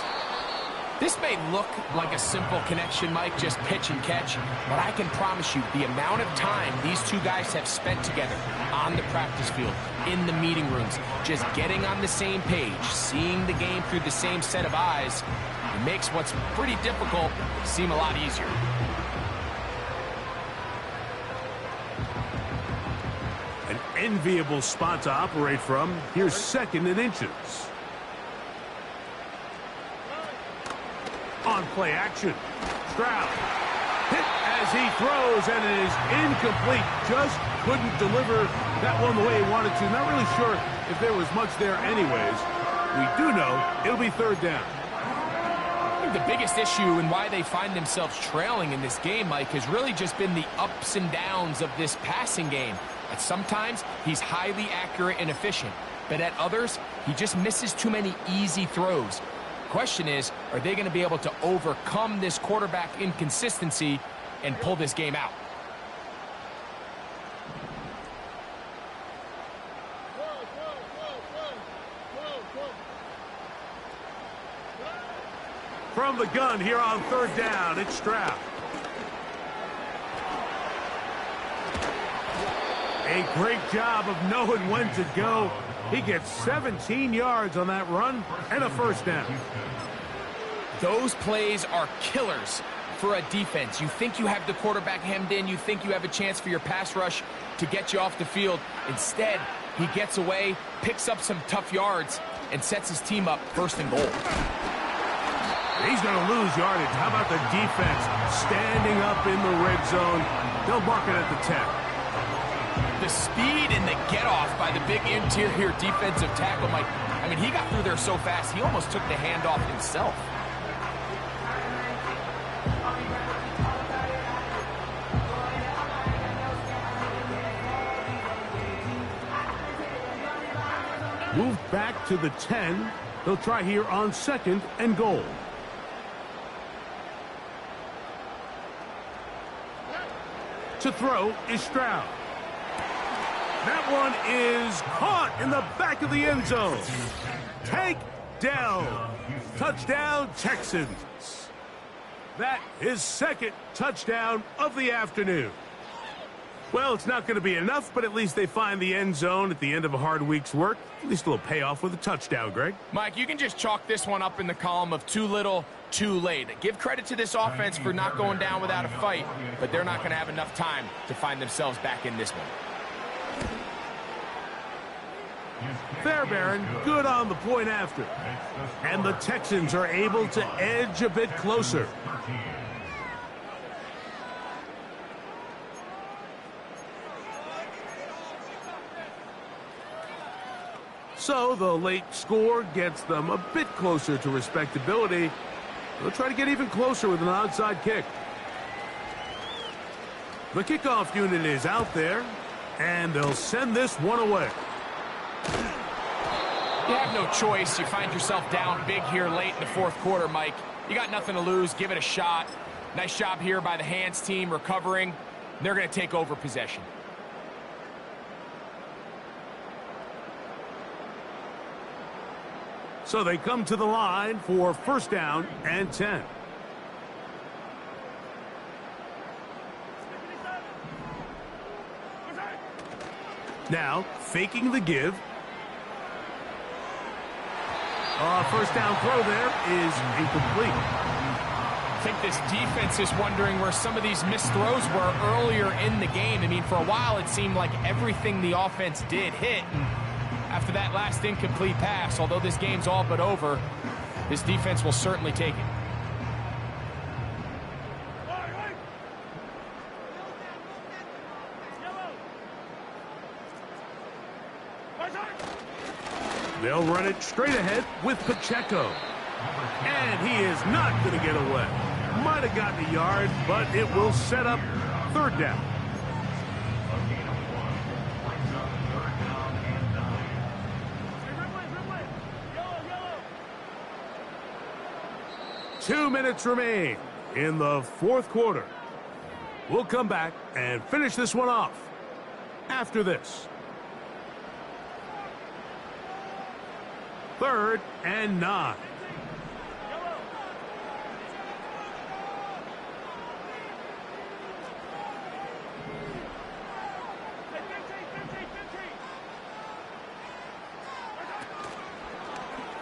This may look like a simple connection, Mike, just pitch and catch, but I can promise you the amount of time these two guys have spent together on the practice field, in the meeting rooms, just getting on the same page, seeing the game through the same set of eyes, it makes what's pretty difficult seem a lot easier. An enviable spot to operate from. Here's 2nd and inches. On play action. Stroud hit as he throws, and it is incomplete. Just couldn't deliver that one the way he wanted to. Not really sure if there was much there anyways. We do know it'll be 3rd down. I think the biggest issue and why they find themselves trailing in this game, Mike, has really just been the ups and downs of this passing game. At sometimes, he's highly accurate and efficient, but at others, he just misses too many easy throws. Question is, are they going to be able to overcome this quarterback inconsistency and pull this game out? From the gun here on 3rd down, it's Stroud. A great job of knowing when to go. He gets 17 yards on that run and a first down. Those plays are killers for a defense. You think you have the quarterback hemmed in. You think you have a chance for your pass rush to get you off the field. Instead, he gets away, picks up some tough yards, and sets his team up 1st and goal. He's going to lose yardage. How about the defense standing up in the red zone? They'll mark it at the 10. The speed and the get-off by the big interior defensive tackle, Mike. I mean, he got through there so fast, he almost took the handoff himself. Moved back to the 10. They'll try here on 2nd and goal. To throw is Stroud. That one is caught in the back of the end zone. Tank Dell. Touchdown, Texans. That is 2nd touchdown of the afternoon. Well, it's not going to be enough, but at least they find the end zone at the end of a hard week's work. At least a little payoff with a touchdown, Greg. Mike, you can just chalk this one up in the column of too little, too late. Give credit to this offense for not going down without a fight, but they're not going to have enough time to find themselves back in this one. Fairbairn, good on the point after. And the Texans are able to edge a bit closer. So the late score gets them a bit closer to respectability. They'll try to get even closer with an onside kick. The kickoff unit is out there, and they'll send this one away. You have no choice. You find yourself down big here late in the fourth quarter, Mike. You got nothing to lose. Give it a shot. Nice job here by the hands team recovering. They're going to take over possession. So they come to the line for first down and 10. Now, faking the give. First down throw there is incomplete. I think this defense is wondering where some of these missed throws were earlier in the game. I mean, for a while it seemed like everything the offense did hit. And after that last incomplete pass, although this game's all but over, this defense will certainly take it. They'll run it straight ahead with Pacheco. And he is not going to get away. Might have gotten a yard, but it will set up third down. Two minutes remain in the fourth quarter. We'll come back and finish this one off after this. 3rd and 9.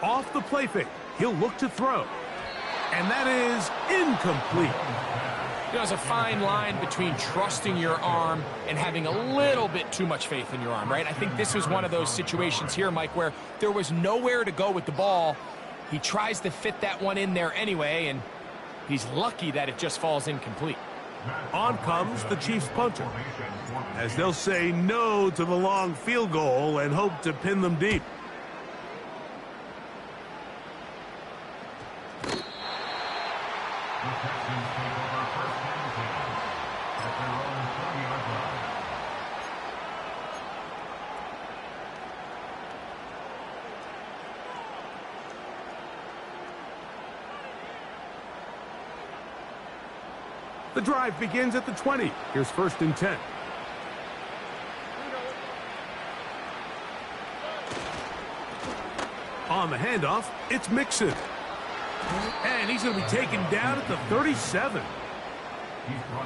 Off the play fake, he'll look to throw. And that is incomplete. There's a fine line between trusting your arm and having a little bit too much faith in your arm, right? I think this was one of those situations here, Mike, where there was nowhere to go with the ball. He tries to fit that one in there anyway, and he's lucky that it just falls incomplete. On comes the Chiefs punter, as they'll say no to the long field goal and hope to pin them deep. The drive begins at the 20. Here's 1st and 10. On the handoff, it's Mixon. And he's going to be taken down at the 37.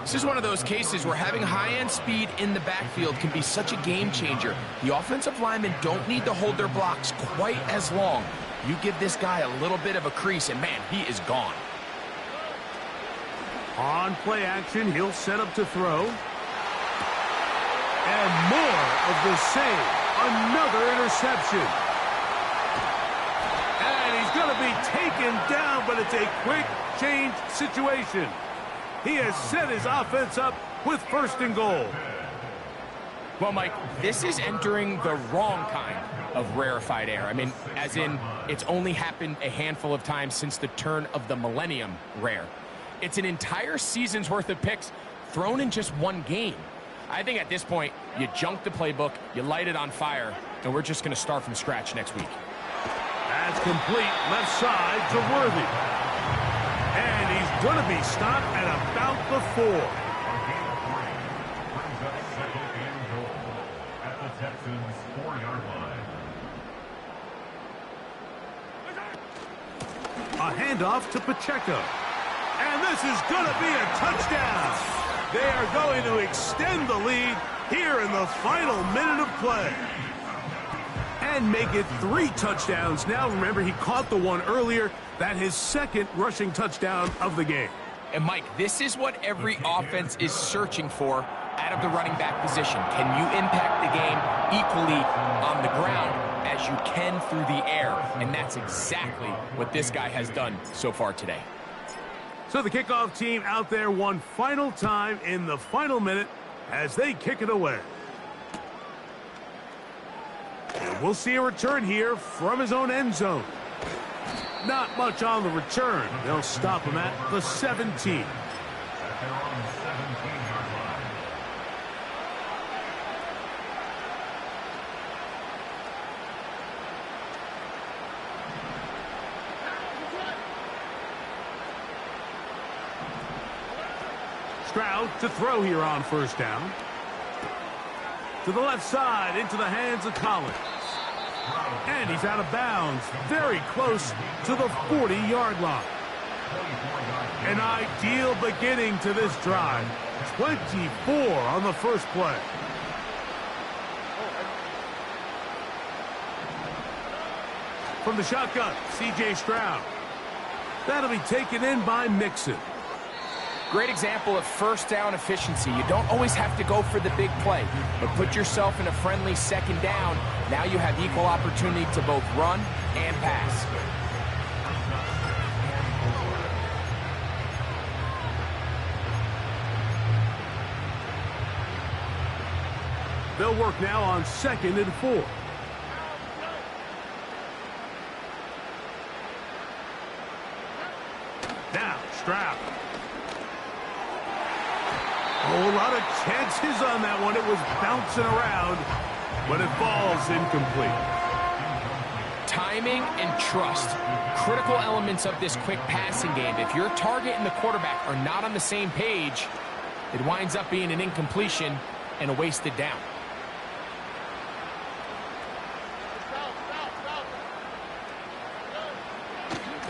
This is one of those cases where having high-end speed in the backfield can be such a game changer. The offensive linemen don't need to hold their blocks quite as long. You give this guy a little bit of a crease, and man, he is gone. On play action, he'll set up to throw. And more of the same. Another interception. And he's going to be taken down, but it's a quick change situation. He has set his offense up with 1st and goal. Well, Mike, this is entering the wrong kind of rarefied air. I mean, as in, it's only happened a handful of times since the turn of the millennium rare. It's an entire season's worth of picks thrown in just one game. I think at this point, you junk the playbook, you light it on fire, and we're just going to start from scratch next week. That's complete left side to Worthy. And he's going to be stopped at about the 4. At the Texans' 4-yard line. A handoff to Pacheco. And this is going to be a touchdown. They are going to extend the lead here in the final minute of play. And make it 3 touchdowns. Now, remember, he caught the one earlier. That his 2nd rushing touchdown of the game. And, Mike, this is what every offense is searching for out of the running back position. Can you impact the game equally on the ground as you can through the air, and that's exactly what this guy has done so far today. So the kickoff team out there one final time in the final minute as they kick it away. And we'll see a return here from his own end zone. Not much on the return. They'll stop him at the 17. At their own 17-yard line. Stroud to throw here on first down. To the left side, into the hands of Collins. And he's out of bounds, very close to the 40-yard line. An ideal beginning to this drive. 24 on the first play. From the shotgun, C.J. Stroud. That'll be taken in by Mixon. Great example of first down efficiency. You don't always have to go for the big play, but put yourself in a friendly second down. Now you have equal opportunity to both run and pass. They'll work now on 2nd and 4. Now, Stroud. Oh, a lot of chances on that one. It was bouncing around, but it falls incomplete. Timing and trust, critical elements of this quick passing game. If your target and the quarterback are not on the same page, it winds up being an incompletion and a wasted down.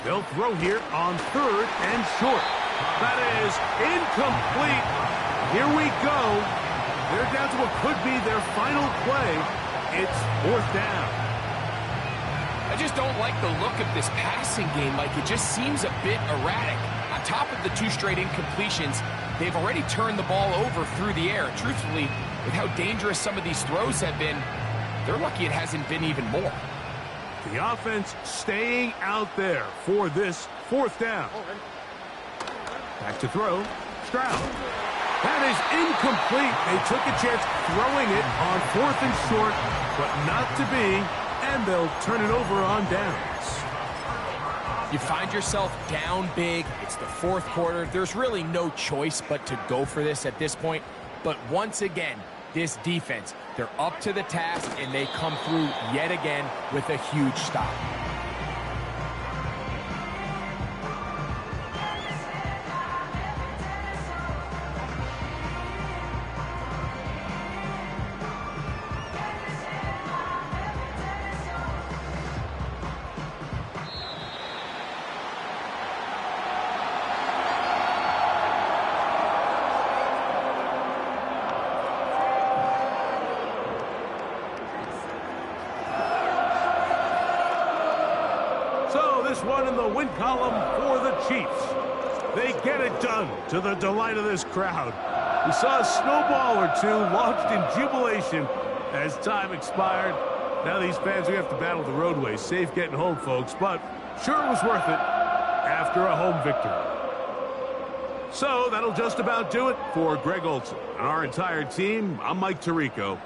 They'll throw here on 3rd and short. That is incomplete. Here we go. They're down to what could be their final play. It's 4th down. I just don't like the look of this passing game. Like, it just seems a bit erratic. On top of the 2 straight incompletions, they've already turned the ball over through the air. Truthfully, with how dangerous some of these throws have been, they're lucky it hasn't been even more. The offense staying out there for this 4th down. Back to throw. Stroud. That is incomplete. They took a chance throwing it on 4th and short, but not to be, and they'll turn it over on downs. You find yourself down big. It's the 4th quarter. There's really no choice but to go for this at this point. But once again, this defense, they're up to the task, and they come through yet again with a huge stop. This one in the win column for the Chiefs. They get it done to the delight of this crowd. We saw a snowball or 2 launched in jubilation as time expired. Now these fans, we have to battle the roadway. Safe getting home, folks, but sure it was worth it after a home victory. So that'll just about do it for Greg Olson and our entire team. I'm Mike Tirico.